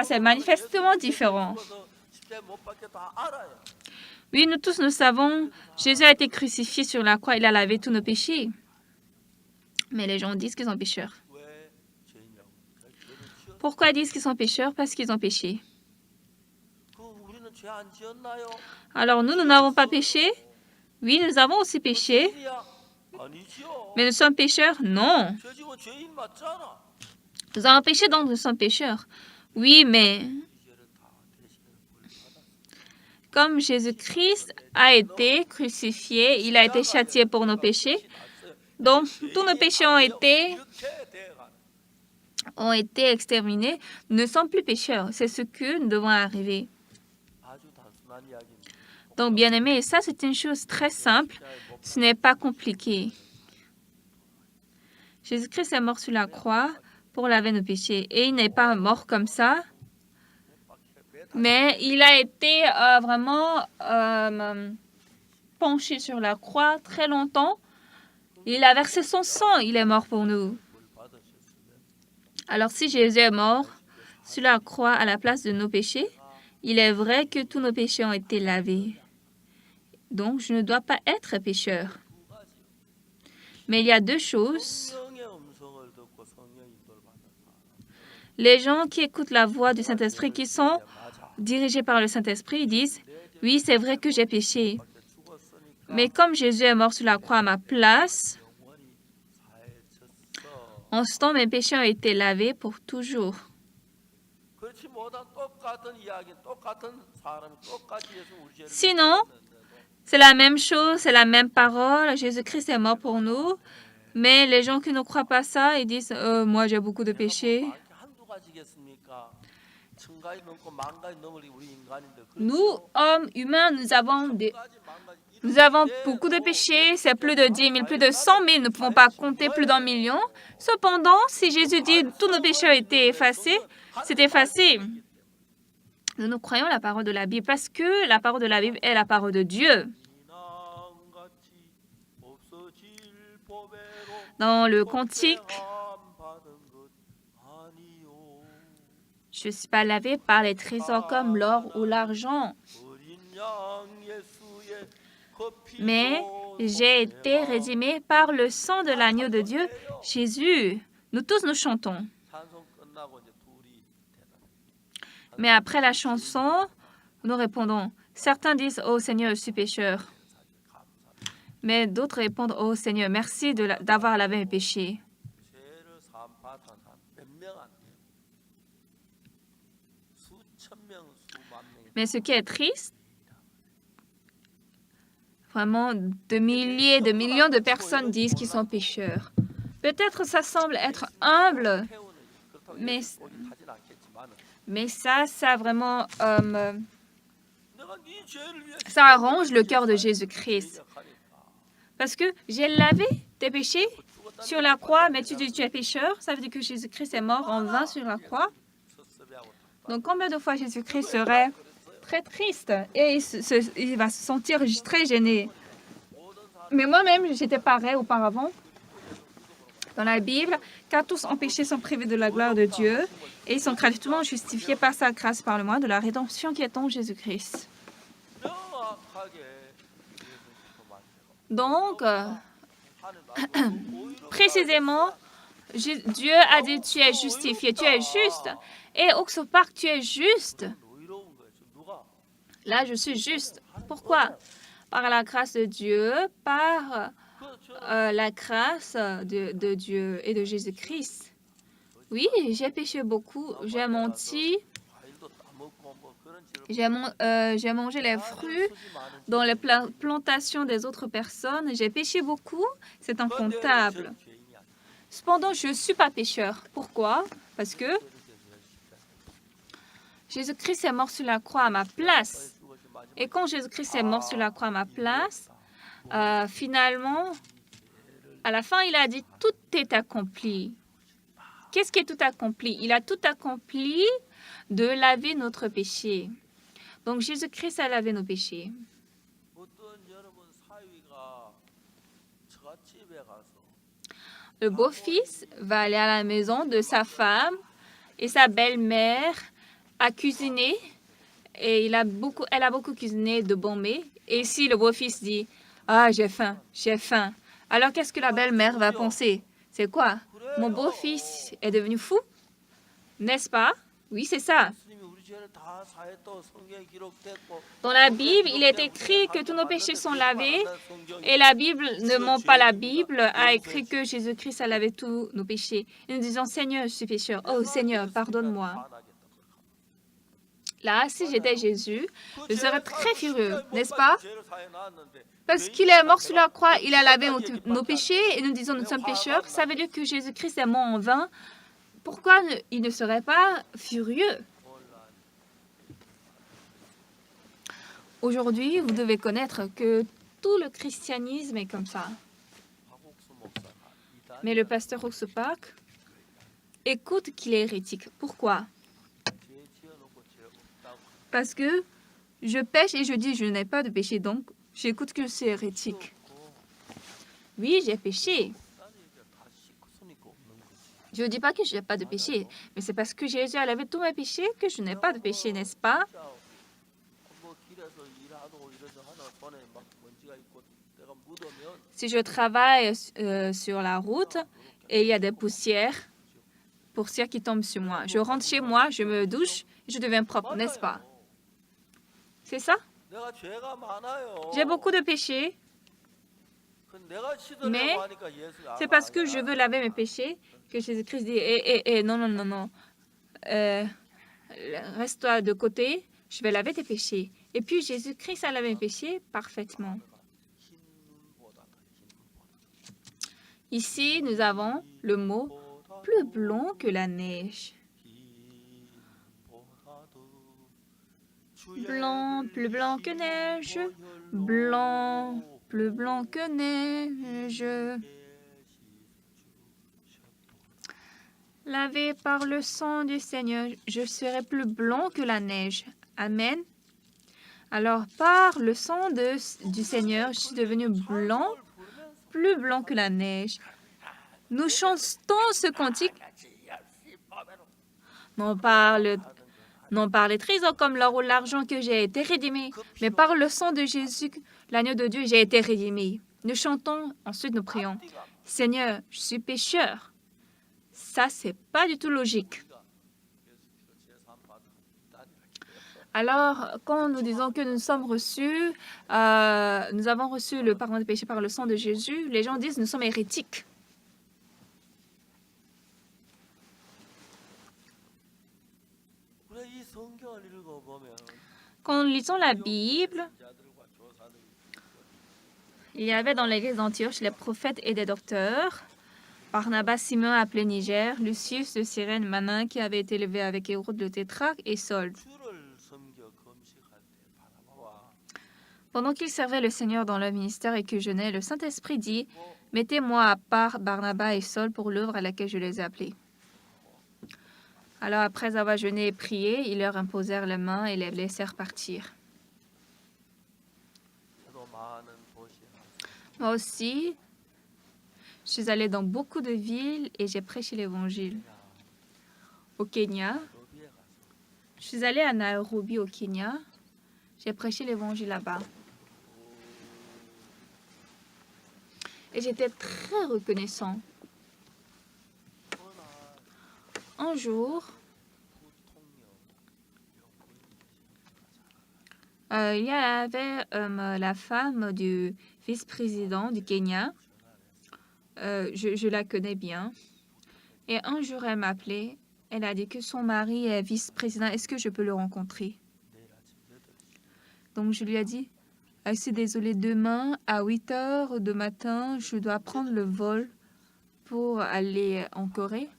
B: c'est manifestement différent.
A: 죽어서 십자가에 못 박혀 다 알아요.
B: Oui, nous tous, nous savons, Jésus a été crucifié sur la croix, il a lavé tous nos péchés. Mais les gens disent qu'ils sont pécheurs.
A: 왜 죄인이라고? 죄를 지었.
B: Pourquoi ils disent qu'ils sont pécheurs? Parce qu'ils ont péché.
A: 그 우리는 죄 안 지었나요?
B: Alors nous, nous n'avons pas péché? Oui, nous avons aussi péché.
A: 죄인이야? 아니지요.
B: Mais nous sommes pécheurs? Non.
A: 죄 지고 죄인 맞잖아.
B: Nous avons péché, donc nous sommes pécheurs. Oui, mais
A: 이 죄를 다 대신해 벌 받았어.
B: comme Jésus-Christ a été crucifié, il a été châtié pour nos péchés. Donc, tous nos péchés
A: 이렇게 돼가.
B: ont été exterminés. Nous ne sommes plus pécheurs. C'est ce que nous devons arriver.
A: 아주 단순한 이야기입니다.
B: Donc, bien aimé, ça, c'est une chose très simple. Ce n'est pas compliqué. Jésus-Christ est mort sur la croix pour laver nos péchés. Et il n'est pas mort comme ça, mais il a été vraiment penché sur la croix très longtemps. Il a versé son sang. Il est mort pour nous. Alors, si Jésus est mort sur la croix à la place de nos péchés, il est vrai que tous nos péchés ont été lavés. Donc, je ne dois pas être pécheur. Mais il y a deux choses.
A: 성령의 음성을 듣고 성령 인도를 받는 사람.
B: Les gens qui écoutent la voix du Saint-Esprit, qui sont
A: 맞아.
B: dirigés par le Saint-Esprit, ils disent, oui, c'est vrai que j'ai péché.
A: 밖에 죽었으니까
B: Mais comme Jésus est mort sur la croix à ma place,
A: 영원히 사해졌어.
B: en ce temps, mes péchés ont été lavés pour toujours.
A: 그렇지 못한 똑같은 이야기, 똑같은 사람이 똑같이 예수 우리 죄를
B: Sinon,
A: 지었는데도
B: c'est la même chose, c'est la même parole. Jésus-Christ est mort pour nous. Mais les gens qui ne croient pas ça, ils disent, moi j'ai beaucoup de péchés.
A: 뭐 이렇게 한두 가지겠습니까? 천 가지 넘고 만 가지 넘을 우리 인간인데
B: Nous, hommes humains, nous avons
A: 가지 만 가지
B: Nous avons beaucoup de péchés, c'est plus de 10 000, plus de 100 000, nous ne pouvons pas compter plus d'un million. Cependant, si Jésus dit tous nos péchés ont été effacés, c'est effacé. Nous croyons la parole de la Bible parce que la parole de la Bible est la parole de Dieu.
A: 이남같이 없어질 보배로
B: Dans le cantique,
A: 받은 것 아니요.
B: je ne suis pas lavé par les trésors comme l'or ou l'argent,
A: 어린 양 예수의 그
B: mais
A: 피로
B: j'ai été rédimé par le sang de l'agneau de Dieu, Jésus. Nous tous nous chantons.
A: 찬송 끝나고 이제 둘이 대답해.
B: Mais après la chanson, nous répondons. Certains disent, oh Seigneur, je suis pécheur. Mais d'autres répondent, oh Seigneur, merci d'avoir lavé mes péchés.
A: 죄를 사함 받은 사람 몇 명 안 돼요.
B: Mais ce qui est triste, vraiment, de milliers, de millions de personnes disent qu'ils sont pécheurs. Peut-être ça semble être humble, mais ça vraiment, ça arrange le cœur de Jésus-Christ. Parce que j'ai lavé tes péchés sur la croix, mais tu dis tu es pécheur, ça veut dire que Jésus-Christ est mort en vain sur la croix. Donc combien de fois Jésus-Christ serait très triste et il va se sentir très gêné. Mais moi-même, j'étais pareil auparavant. Dans la Bible, car tous ont péché sont privés de la gloire de Dieu et ils sont gratuitement justifiés par sa grâce par le moyen de la rédemption qui est en Jésus-Christ. Donc, précisément, Dieu a dit tu es justifié, tu es juste. Et autre part, tu es juste. Là, je suis juste. Pourquoi? Par la grâce de Dieu, par la grâce de Dieu et de Jésus-Christ. Oui, j'ai péché beaucoup, j'ai menti, j'ai mangé les fruits dans les plantations des autres personnes, j'ai péché beaucoup, c'est incontable. Cependant, je ne suis pas pécheur. Pourquoi? Parce que Jésus-Christ est mort sur la croix à ma place. Et quand Jésus-Christ est mort sur la croix à ma place, finalement, à la fin, il a dit « tout est accompli ». Qu'est-ce qui est tout accompli? Il a tout accompli de laver notre péché. Donc Jésus-Christ a lavé nos péchés. Le beau-fils va aller à la maison de sa femme et sa belle-mère a cuisiné. Et elle a beaucoup cuisiné de bons mets. Et si le beau-fils dit « Ah, j'ai faim, j'ai faim », alors qu'est-ce que la belle-mère va penser? C'est quoi? Mon beau-fils est devenu fou? N'est-ce pas? Oui, c'est ça. Dans la Bible, il est écrit que tous nos péchés sont lavés. Et la Bible ne ment pas. La Bible a écrit que Jésus-Christ a lavé tous nos péchés. Et nous disons « Seigneur, je suis pécheur. Oh Seigneur, pardonne-moi. » Là, si j'étais Jésus, je serais très furieux, n'est-ce pas? Parce qu'il est mort sur la croix, il a lavé nos péchés et nous disons nous sommes pécheurs. Ça veut dire que Jésus-Christ est mort en vain. Pourquoi il ne serait pas furieux? Aujourd'hui, vous devez connaître que tout le christianisme est comme ça. Mais le pasteur Oxopak écoute qu'il est hérétique. Pourquoi? Parce que je pêche et je dis je n'ai pas de péché, donc j'écoute que c'est hérétique. Oui, j'ai péché. Je ne dis pas que je n'ai pas de péché, mais c'est parce que Jésus a lavé tous mes péchés que je n'ai pas de péché, n'est-ce pas? Si je travaille sur la route et il y a des poussières qui tombent sur moi, je rentre chez moi, je me douche et je deviens propre, n'est-ce pas? C'est ça? J'ai beaucoup de péchés, mais c'est parce que je veux laver mes péchés que Jésus-Christ dit non. Reste-toi de côté, je vais laver tes péchés. Et puis Jésus-Christ a lavé mes péchés parfaitement. Ici, nous avons le mot plus blanc que la neige. Blanc, plus blanc que neige. Blanc, plus blanc que neige. Lavé par le sang du Seigneur, je serai plus blanc que la neige. Amen. Alors, par le sang du Seigneur, je suis devenu blanc, plus blanc que la neige. Nous chantons ce cantique, non par les trésors comme l'or ou l'argent que j'ai été rédimé, mais par le sang de Jésus, l'agneau de Dieu, j'ai été rédimé. Nous chantons, ensuite nous prions. Seigneur, je suis pécheur. Ça, c'est pas du tout logique. Alors, quand nous disons que nous avons reçu le pardon des péchés par le sang de Jésus, les gens disent nous sommes hérétiques.
A: 성경을 읽어보면
B: Quand nous lisons la Bible,
A: 자들과 교사들이
B: il y avait dans l'église d'Antioche les prophètes et des docteurs. Barnabas, Simeon appelé Niger, Lucius de Cyrène, Manin qui avait été élevé avec Hérode le tétrarque et Saul.
A: 주를 섬겨 금식할 때 바나바와
B: Pendant qu'ils servaient le Seigneur dans leur ministère et que jeûnaient, le Saint-Esprit dit, « Mettez-moi à part Barnabas et Saul pour l'œuvre à laquelle je les ai appelés. » Alors après avoir jeûné et prié, ils leur imposèrent les mains et les laissèrent partir.
A: 저도 많은 도시에 가서
B: Moi aussi, je suis allée dans beaucoup de villes et j'ai prêché l'Évangile. Au Kenya,
A: 로비에 가서
B: je suis allée à Nairobi au Kenya, j'ai prêché l'Évangile là-bas. Et j'étais très reconnaissant.
A: 어느 날
B: Un jour,
A: 부통령
B: il y avait la femme du vice-président du Kenya. Je la connais bien. Et un jour, elle m'a appelé. Elle a dit que son mari est vice-président. Est-ce que je peux le rencontrer?
A: 내일 아침 8시
B: Donc, je lui ai dit, je suis désolée, demain à 8 heures du matin, je dois prendre le vol pour aller en Corée.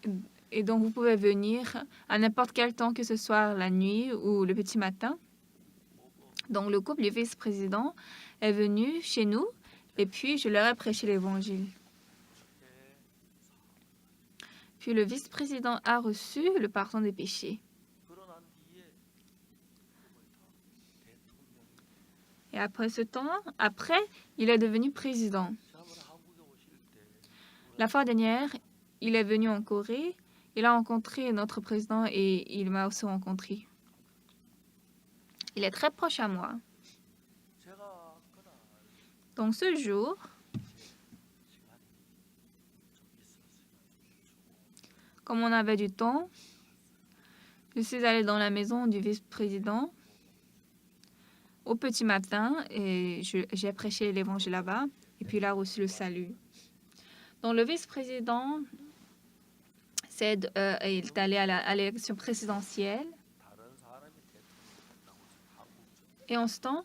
A: 그 부부가
B: Et donc, vous pouvez venir à n'importe quel temps, que ce soit la nuit ou le petit matin. Donc, le couple du vice-président est venu chez nous et puis je leur ai prêché l'évangile. Puis le vice-président a reçu le pardon des péchés.
A: 그러고 난 뒤에 대통령이
B: Et après ce temps, il est devenu président.
A: 지난번에 한국에 오실 때
B: La fois dernière, il est venu en Corée. Il a rencontré notre président et il m'a aussi rencontré. Il est très proche à moi.
A: 제가 그날
B: Donc ce jour,
A: 시간이 좀 있었어요.
B: comme on avait du temps, je suis allée dans la maison du vice-président au petit matin et j'ai prêché l'évangile là-bas. Et puis il a reçu le salut. Donc le vice-président est allé à l'élection présidentielle.
A: 다른 사람이 대통령이 된다고 해서 한국
B: Et en ce temps,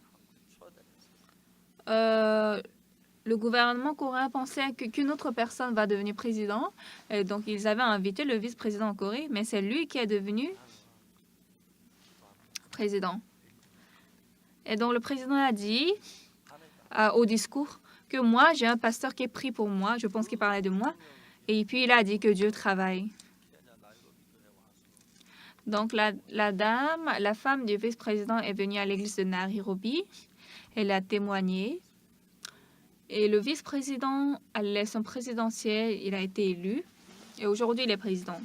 A: 초대했어요.
B: le gouvernement coréen pensait qu'une autre personne va devenir président. Et donc, ils avaient invité le vice-président en Corée, mais c'est lui qui est devenu président. Et donc, le président a dit au discours que moi, j'ai un pasteur qui est pris pour moi. Je pense qu'il parlait de moi. Et puis, il a dit que Dieu travaille.
A: 케냐 나이로비 교회 와서
B: Donc, la femme du vice-président est venue à l'église de Nairobi. Elle a témoigné. Et le vice-président, à l'élection présidentielle, il a été élu. Et aujourd'hui, il est président.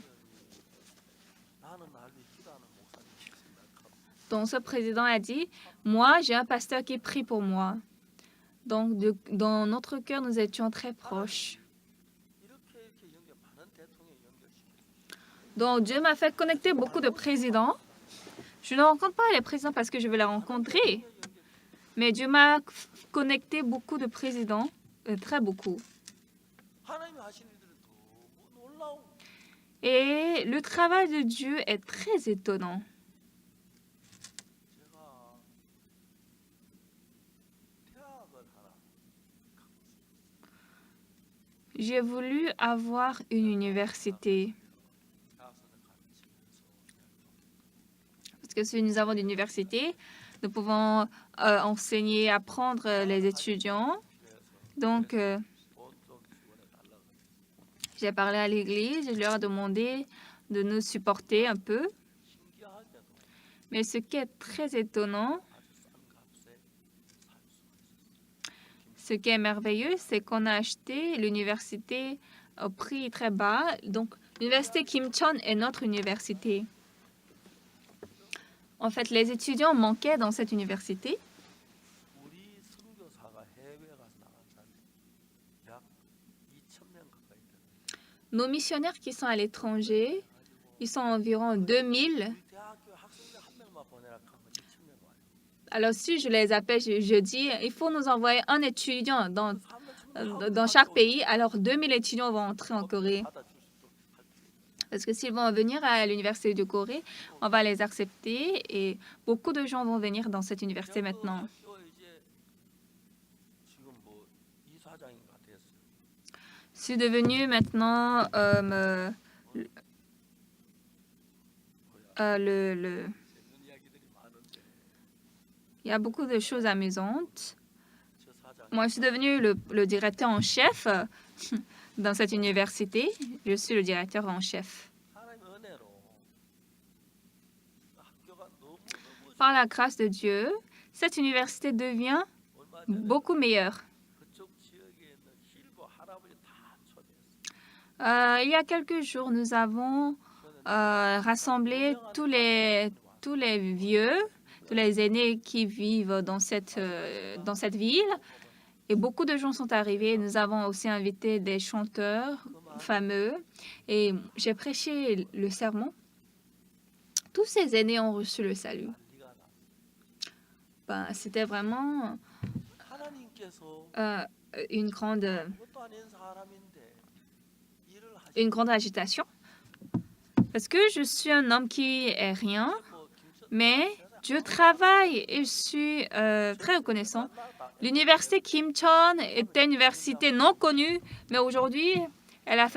A: 나는 날 기도하는 목사님이 생각하고
B: Donc, ce président a dit, moi, j'ai un pasteur qui prie pour moi. Donc, dans notre cœur, nous étions très proches.
A: 이렇게 연결 많은 대통령 연결시켜
B: Donc, Dieu m'a fait connecter beaucoup de présidents. Je ne rencontre pas les présidents parce que je veux les rencontrer. Mais Dieu m'a connecté beaucoup de présidents, très beaucoup.
A: 하나님이 하시는 일들은 너무 놀라운
B: Et le travail de Dieu est très étonnant.
A: 제가 대학을 하나
B: J'ai voulu avoir une université.
A: 대학생을 가르치면서
B: Parce que si nous avons une université, nous pouvons enseigner, apprendre les étudiants. Donc,
A: 돈 좀 지원해 달라고
B: j'ai parlé à l'église, je leur ai demandé de nous supporter un peu.
A: 신기하게도
B: Mais ce qui est très étonnant,
A: 아주 싼 값에 살 수가 있었어요.
B: ce qui est merveilleux, c'est qu'on a acheté l'université au prix très bas. Donc, l'université Kim Chon est notre université. En fait, les étudiants manquaient dans cette université.
A: 우리 선교사가 해외에 가서 나간 사람이 약 2,000명 가까이 되는데
B: Nos missionnaires qui sont à l'étranger, ils sont environ 2000.
A: 우리 대학교 학생들 한 명만 보내라 하면 2,000명 와요.
B: Alors, si je les appelle, je dis, il faut nous envoyer un étudiant dans
A: 사람들 충분히
B: chaque pays. Alors, 2000 étudiants vont entrer en Corée.
A: 받아줄 수 있도록 할 필요
B: Parce que s'ils vont venir à l'université de Corée, on va les accepter et beaucoup de gens vont venir dans cette université maintenant.
A: 학교 이제 지금 뭐 이사장인가 됐어요.
B: Je suis devenue maintenant
A: 재밌는 이야기들이 많은데
B: il y a beaucoup de choses amusantes.
A: 저 사장
B: Moi, je suis devenue le directeur en chef dans cette université. Je suis le directeur en chef.
A: 하나님의 은혜로 학교가 너무
B: Par la grâce de Dieu, cette université devient
A: 얼마 전에
B: beaucoup meilleure.
A: 그쪽 지역에 있는 힐고 할아버지 다 초대했어요.
B: Il y a quelques jours, nous avons rassemblé tous les vieux, tous les aînés qui vivent dans cette ville. Et beaucoup de gens sont arrivés. Nous avons aussi invité des chanteurs fameux. Et j'ai prêché le sermon. Tous ces aînés ont reçu le salut.
A: 난리가 나.
B: Ben, c'était vraiment
A: 하나님께서
B: une grande
A: 그것도 아닌 사람인데 일을 하시.
B: une grande agitation. Parce que je suis un homme qui est rien,
A: 뭐 김천
B: mais je travaille et je suis très reconnaissant. L'université Kim Chon était une université non connue, mais aujourd'hui, elle a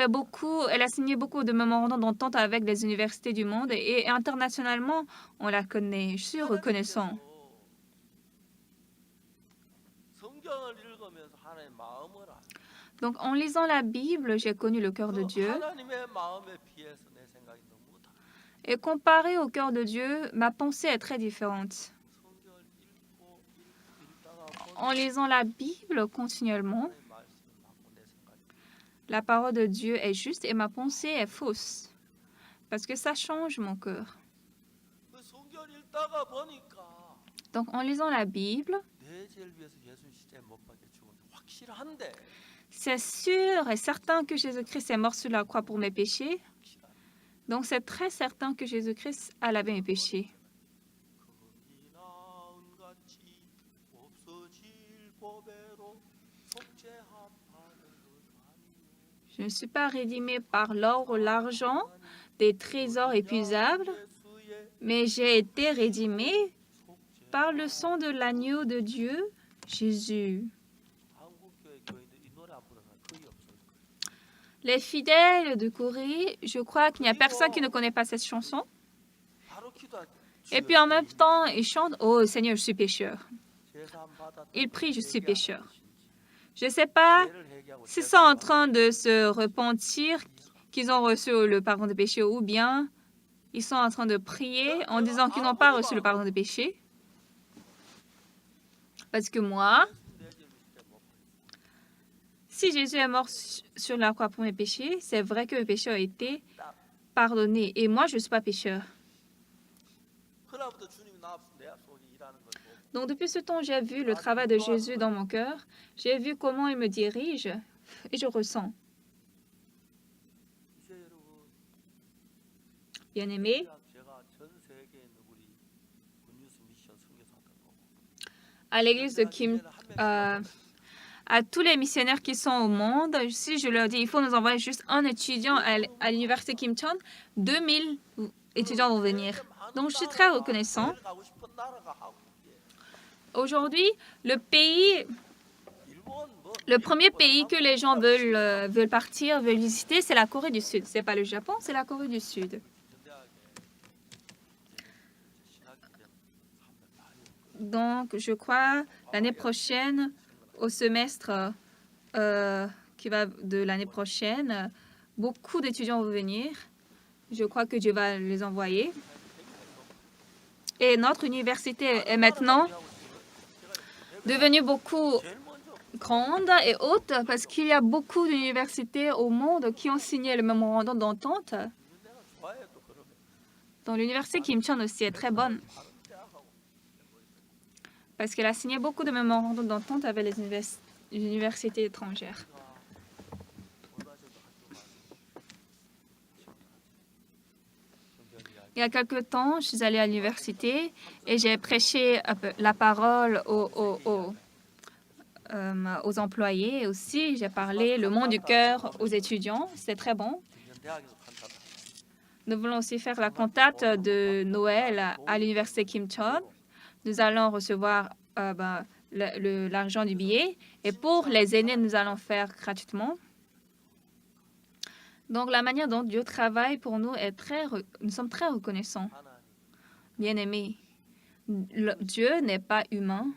B: signé beaucoup de mémorandums d'entente avec les universités du monde et internationalement, on la connaît. Je suis reconnaissant.
A: 성경을 읽으면서 하나님의 마음을 알.
B: Donc, en lisant la Bible, j'ai connu le cœur de Dieu.
A: 하나님의 마음에 비해서 내 생각이 너무 달라.
B: Et comparé au cœur de Dieu, ma pensée est très différente.
A: 성경을 읽다가 보니
B: En lisant la Bible continuellement,
A: 하나님의 말씀이 맞고 내 생각이.
B: la parole de Dieu est juste et ma pensée est fausse. Parce que ça change mon cœur.
A: 그 성경을 읽다가 보니까
B: Donc, en lisant la Bible,
A: 내 죄를 위해서 예수 십자가에 못 박혀 죽은 게 확실한데
B: c'est sûr et certain que Jésus-Christ est mort sur la croix pour mes péchés.
A: 확실한
B: Donc, c'est très certain que Jésus-Christ a lavé mes péchés.
A: 금이 나은 같이 없어질 법에로 속죄함 받은 것 아니요.
B: Je ne suis pas rédimé par l'or ou l'argent, des trésors épuisables,
A: 예수의
B: mais j'ai été rédimé
A: 속죄.
B: par le sang de l'agneau de Dieu, Jésus.
A: 한국교회 교인들 이 노래 안 부르는 사람 거의 없을 거예요.
B: Les fidèles de Corée, je crois qu'il n'y a personne qui ne connaît pas cette chanson.
A: 바로 기도할
B: Et puis en même temps, ils chantent « Oh Seigneur, je suis pécheur
A: 제사 받았다. ».
B: Ils prient « Je suis pécheur ». Je ne sais pas
A: 죄를 회개하고
B: s'ils sont en train de se repentir, qu'ils ont reçu le pardon des péchés, ou bien ils sont en train de prier en disant qu'ils n'ont pas reçu le pardon des péchés. Parce que moi,
A: 내 죄를 십자가에 못 박혀.
B: si Jésus est mort sur la croix pour mes péchés, c'est vrai que mes péchés ont été pardonnés. Et moi, je ne suis pas pécheur.
A: 그날부터 주님이 나 내 속에 일하는 걸 보고
B: Donc depuis ce temps, j'ai vu le travail de Jésus dans mon cœur. J'ai vu comment il me dirige et je ressens.
A: 이제 여러분
B: Bien-aimé,
A: 제가 전 세계에 있는 우리 굿뉴스 미션 선교사들 보고
B: à l'église de Kim, à tous les missionnaires qui sont au monde, si je leur dis il faut nous envoyer juste un étudiant à l'université Kim Chon, 2000 étudiants vont venir. Donc je suis très reconnaissant.
A: 가고 싶은 나라가 한국이에요.
B: Aujourd'hui, le pays,
A: 일본 뭐
B: le premier pays que les gens veulent partir, veulent visiter, c'est la Corée du Sud. C'est pas le Japon, c'est la Corée du Sud.
A: 현대하게 신학기 때 사람들 많이 오고
B: Donc, je crois l'année prochaine, au semestre qui va de l'année prochaine, beaucoup d'étudiants vont venir. Je crois que Dieu va les envoyer. Et notre université est maintenant devenue beaucoup
A: 제일 먼저
B: grande et haute parce qu'il y a beaucoup d'universités au monde qui ont signé le mémorandum d'entente.
A: 내가 좋아해 또 그러면
B: Donc, l'université Kim Chon aussi est très bonne
A: 다른 대학하고
B: parce qu'elle a signé beaucoup de mémorandums d'entente avec les universités étrangères.
A: 원하셔도 학교 가서 성경 이야기
B: Il y a quelque temps, je suis allée à l'université et j'ai prêché la parole aux employés et aussi j'ai parlé le mot du cœur aux étudiants. C'était très bon.
A: 김현 대학에서 간다다.
B: Nous voulons aussi faire la cantate de Noël à l'université Kim Chon. Nous allons recevoir l'argent du billet. Et pour les aînés, nous allons faire gratuitement. Donc, la manière dont Dieu travaille pour nous est nous sommes très reconnaissants. Bien-aimés, Dieu n'est pas humain,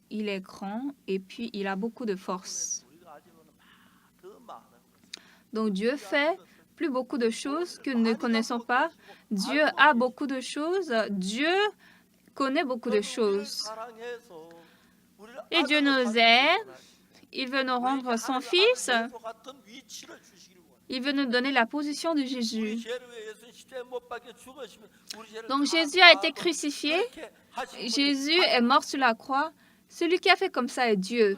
B: il est grand et puis il a beaucoup de force. Donc, Dieu fait plus beaucoup de choses que nous ne connaissons pas. Dieu a beaucoup de choses. Dieu connaît beaucoup de choses. Et Dieu nous aime. Il veut nous rendre son Fils. Il veut nous donner la position de Jésus. Donc Jésus a été crucifié. Jésus est mort sur la croix. Celui qui a fait comme ça est Dieu.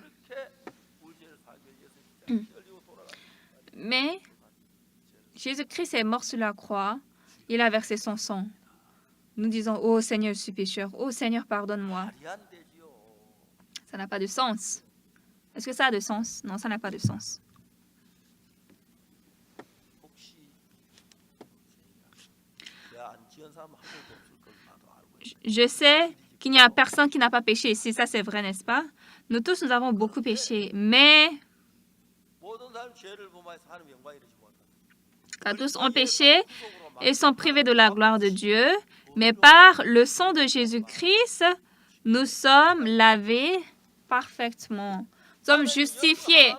B: Mais Jésus-Christ est mort sur la croix. Il a versé son sang. Nous disons, « Oh Seigneur, je suis pécheur. Oh Seigneur, pardonne-moi. » Ça n'a pas de sens. Est-ce que ça a de sens? Non, ça n'a pas de sens. Je sais qu'il n'y a personne qui n'a pas péché ici. Ça, c'est vrai, n'est-ce pas? Nous tous, nous avons beaucoup péché. Mais car tous ont péché et sont privés de la gloire de Dieu. Mais par le sang de Jésus-Christ, nous sommes lavés parfaitement. Nous sommes justifiés.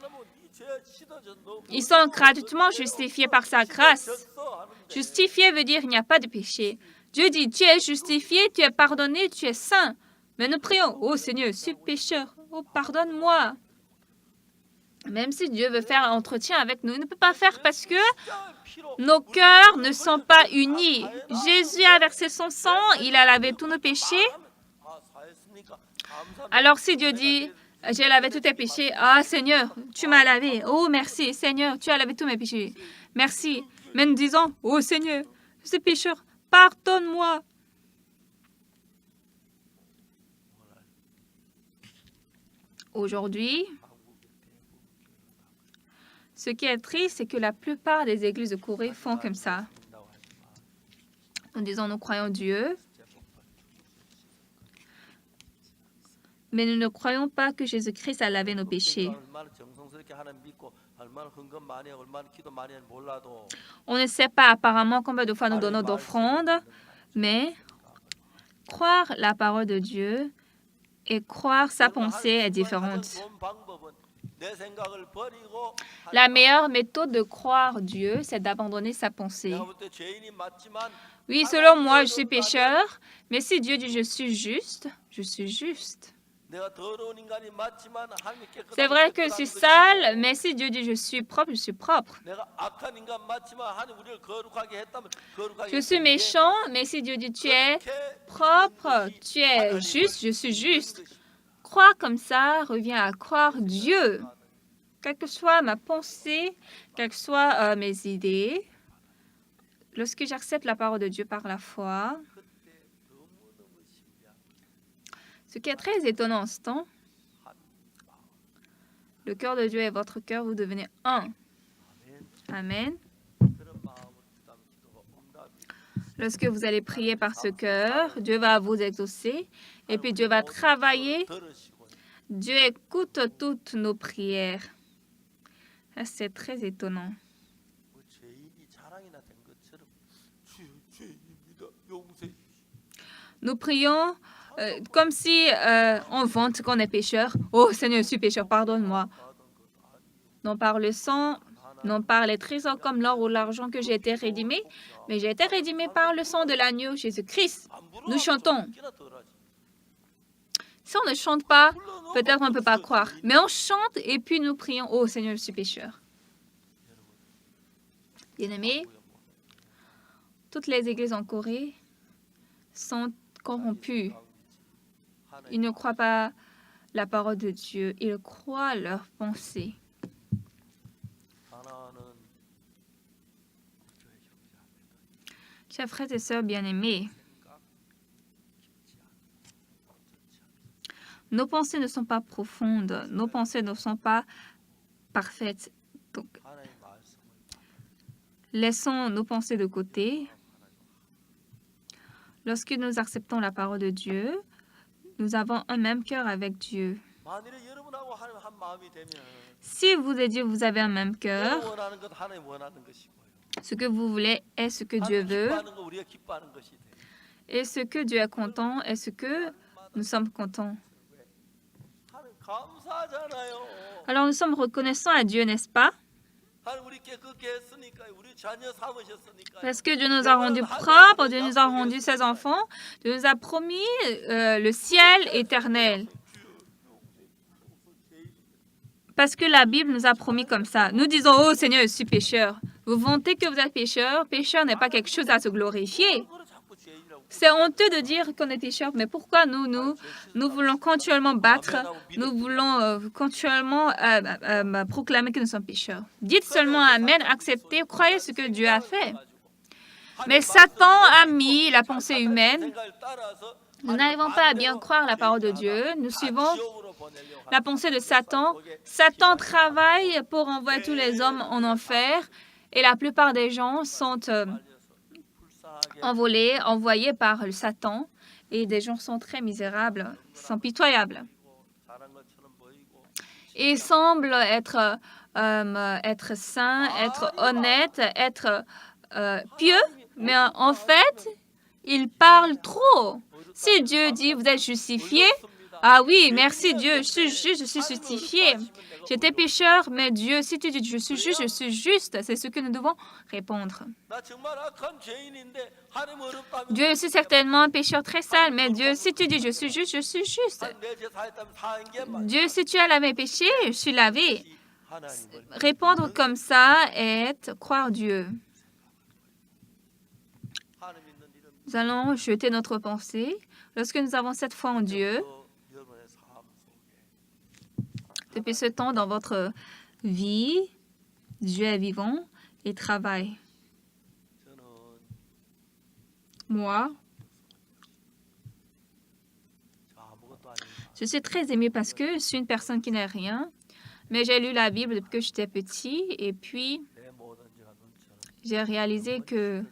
B: Ils sont gratuitement justifiés par sa grâce. Justifié veut dire il n'y a pas de péché. Dieu dit, tu es justifié, tu es pardonné, tu es saint. Mais nous prions, oh Seigneur, je suis pécheur, oh pardonne-moi. Même si Dieu veut faire un entretien avec nous, il ne peut pas faire parce que nos cœurs ne sont pas unis. Jésus a versé son sang, il a lavé tous nos péchés. Alors si Dieu dit, j'ai lavé tous tes péchés, ah Seigneur, tu m'as lavé, oh merci Seigneur, tu as lavé tous mes péchés, merci. Mais nous disons, oh Seigneur, je suis pécheur, pardonne-moi. Aujourd'hui, ce qui est triste, c'est que la plupart des églises de Corée font comme ça. Nous disons, nous croyons Dieu, mais nous ne croyons pas que Jésus-Christ a lavé nos péchés. On ne sait pas apparemment combien de fois nous donnons d'offrandes, mais croire la parole de Dieu et croire sa pensée est différente. La meilleure méthode de croire Dieu, c'est d'abandonner sa pensée. Oui, selon moi, je suis pécheur, mais si Dieu dit je suis juste, je suis juste. C'est vrai que je suis sale, mais si Dieu dit je suis propre, je suis propre. Je suis méchant, mais si Dieu dit tu es propre, tu es juste, je suis juste. Croire comme ça revient à croire Dieu. Quelle que soit ma pensée, quelles que soient mes idées, lorsque j'accepte la parole de Dieu par la foi, ce qui est très étonnant en ce temps, le cœur de Dieu est votre cœur, vous devenez un. Amen. Lorsque vous allez prier par ce cœur, Dieu va vous exaucer et puis Dieu va travailler. Dieu écoute toutes nos prières. C'est très étonnant. Nous prions comme si on vante qu'on est pécheur. Oh Seigneur, je suis pécheur, pardonne-moi. Non par le sang, non par les trésors comme l'or ou l'argent que j'ai été rédimé, mais j'ai été rédimé par le sang de l'agneau Jésus-Christ. Nous chantons. Si on ne chante pas, peut-être on ne peut pas croire. Mais on chante et puis nous prions. Oh Seigneur, je suis pécheur. Bien-aimés, toutes les églises en Corée sont corrompus. Ils ne croient pas la parole de Dieu. Ils croient leurs pensées. Chers frères et sœurs bien-aimés, nos pensées ne sont pas profondes. Nos pensées ne sont pas parfaites. Donc, laissons nos pensées de côté Lorsque nous acceptons la parole de Dieu, nous avons un même cœur avec Dieu.
A: 만일에 여러분하고 하나님 한 마음이 되면
B: Si vous et Dieu, vous avez un même
A: 내가
B: cœur,
A: 원하는 것 하나님 원하는 것이고요.
B: ce que vous voulez est ce que Dieu
A: 하나님
B: veut,
A: 기뻐하는 거 우리가 기뻐하는 것이 돼.
B: et ce que Dieu est content est ce que nous sommes contents.
A: 하나님 감사하잖아요.
B: Alors nous sommes reconnaissants à Dieu, n'est-ce pas?
A: 하나님 우리 깨끗게 했으니까 우리 자녀 삼으셨으니까.
B: Parce que Dieu nous a rendus propres, Dieu nous a rendus ses enfants, Dieu nous a promis le ciel éternel. Parce que la Bible nous a promis comme ça. Nous disons, oh Seigneur, je suis pécheur. Vous vantez que vous êtes pécheur. Pécheur n'est pas quelque chose à se glorifier. C'est honteux de dire qu'on est pécheur, mais pourquoi nous voulons continuellement battre, nous voulons continuellement proclamer que nous sommes pécheurs. Dites seulement Amen, acceptez, croyez ce que Dieu a fait. Mais Satan a mis la pensée humaine. Nous n'arrivons pas à bien croire la parole de Dieu. Nous suivons la pensée de Satan. Satan travaille pour envoyer tous les hommes en enfer et la plupart des gens sont envoyés par le Satan et des gens sont très misérables, sont pitoyables. Ils semblent être saints, être honnêtes, être pieux, mais en fait, ils parlent trop. Si Dieu dit, vous êtes justifiés, ah oui, merci Dieu, je suis juste, je suis justifié. J'étais pécheur, mais Dieu, si tu dis je suis juste, je suis juste. C'est ce que nous devons répondre. Dieu, je suis certainement un pécheur très sale, mais Dieu, si tu dis je suis juste, je suis juste. Dieu, si tu as lavé mes péchés, je suis lavé. Répondre comme ça est croire Dieu. Nous allons jeter notre pensée. Lorsque nous avons cette foi en Dieu, depuis ce temps dans votre vie, Dieu est vivant et travaille. Moi, je suis très émue parce que je suis une personne qui n'est rien, mais j'ai lu la Bible depuis que j'étais petit et puis j'ai réalisé que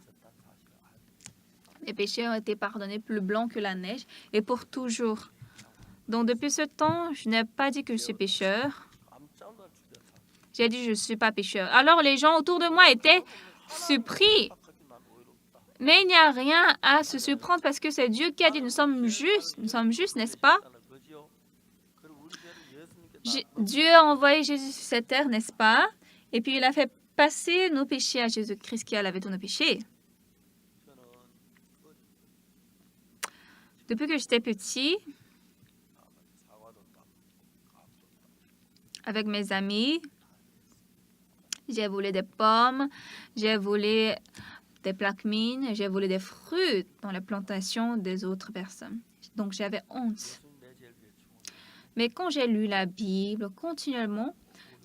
B: mes péchés ont été pardonnés plus blancs que la neige et pour toujours. Donc, depuis ce temps, je n'ai pas dit que je suis pécheur. J'ai dit que je ne suis pas pécheur. Alors, les gens autour de moi étaient surpris. Mais il n'y a rien à se surprendre parce que c'est Dieu qui a dit nous sommes justes, n'est-ce pas? Dieu a envoyé Jésus sur cette terre, n'est-ce pas? Et puis, il a fait passer nos péchés à Jésus-Christ qui a lavé tous nos péchés. Depuis que j'étais petit, avec mes amis, j'ai volé des pommes, j'ai volé des plaques mines, j'ai volé des fruits dans les plantations des autres personnes. Donc, j'avais honte. Mais quand j'ai lu la Bible continuellement,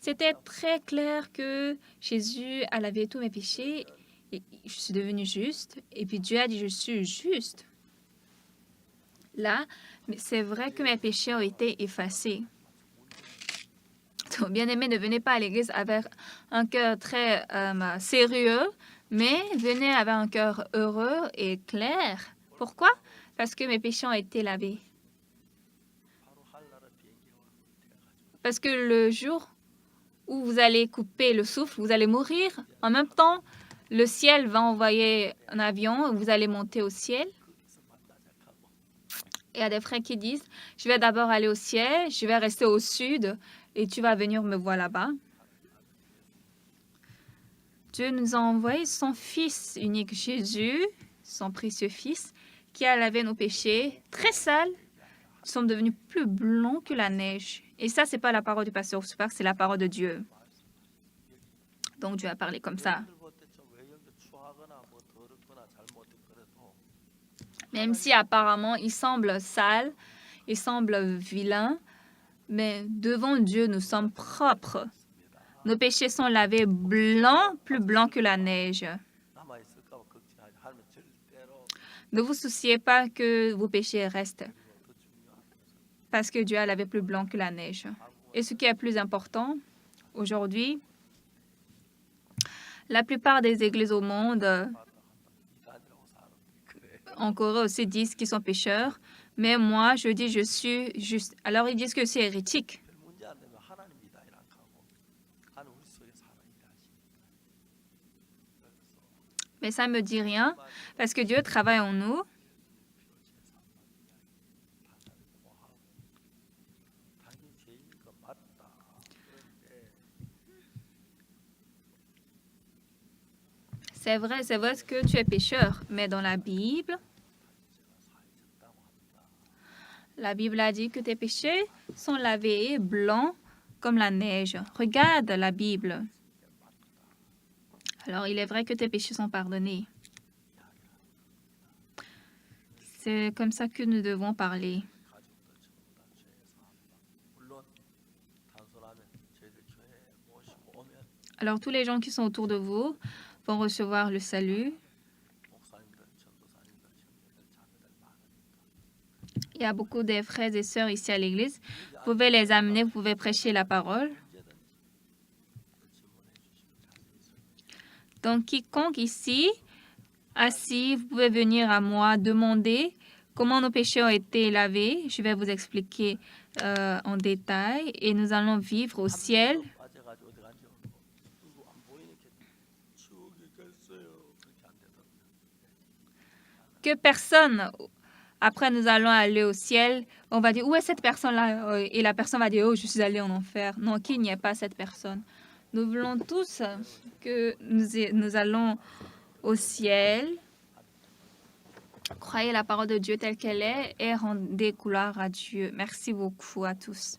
B: c'était très clair que Jésus a lavé tous mes péchés et je suis devenue juste. Et puis Dieu a dit, je suis juste. Là, c'est vrai que mes péchés ont été effacés. Donc, bien-aimés, ne venez pas à l'église avec un cœur très sérieux, mais venez avec un cœur heureux et clair. Pourquoi? Parce que mes péchés ont été lavés. Parce que le jour où vous allez couper le souffle, vous allez mourir. En même temps, le ciel va envoyer un avion, vous allez monter au ciel. Il y a des frères qui disent, je vais d'abord aller au ciel, je vais rester au sud et tu vas venir me voir là-bas. Dieu nous a envoyé son Fils unique, Jésus, son précieux Fils, qui a lavé nos péchés très sales. Nous sommes devenus plus blancs que la neige. Et ça, ce n'est pas la parole du pasteur Super, c'est la parole de Dieu. Donc Dieu a parlé comme ça. Même si apparemment il semble sale, il semble vilain, mais devant Dieu, nous sommes propres. Nos péchés sont lavés blancs, plus blancs que la neige. Ne vous souciez pas que vos péchés restent, parce que Dieu a lavé plus blanc que la neige. Et ce qui est plus important, aujourd'hui, la plupart des églises au monde en Corée aussi disent qu'ils sont pécheurs, mais moi, je dis je suis juste. Alors, ils disent que c'est hérétique.
A: 별 문제 안 되면 하나님이다 이렇게 하고 하나님 우리 속에 살아 일하시니까. 그래서
B: Mais ça ne me dit rien, parce que Dieu travaille en nous.
A: 당연히 죄인인 거 맞다. 그런데
B: C'est vrai que tu es pécheur, mais dans la Bible, la Bible a dit que tes péchés sont lavés blancs comme la neige. Regarde la Bible. Alors, il est vrai que tes péchés sont pardonnés. C'est comme ça que nous devons parler.
A: 가족도 전부 다 죄에서 물론 단순하면 저희들 교회에 모시고 오면
B: Alors, tous les gens qui sont autour de vous vont recevoir le salut.
A: 목사님들, 전도사님들, 형제들, 자매들 많으니까
B: Il y a beaucoup de frères et sœurs ici à l'église. Vous pouvez les amener, vous pouvez prêcher la parole.
A: 언제든지 질문해 주시면 자세히 설명해
B: Donc, quiconque ici, assis, vous pouvez venir à moi demander comment nos péchés ont été lavés. Je vais vous expliquer en détail et nous allons vivre au ciel.
A: 빠져가지고 어디 간지 모르고 누구 안 보이니까 지옥에 갔어요. 그렇게 안 되더라고요.
B: Que personne, après nous allons aller au ciel, on va dire où est cette personne-là? Et la personne va dire oh, je suis allé en enfer. Non, qu'il n'y ait pas cette personne. Nous voulons tous que nous allons au ciel. Croyez la parole de Dieu telle qu'elle est et rendez gloire à Dieu. Merci beaucoup à tous.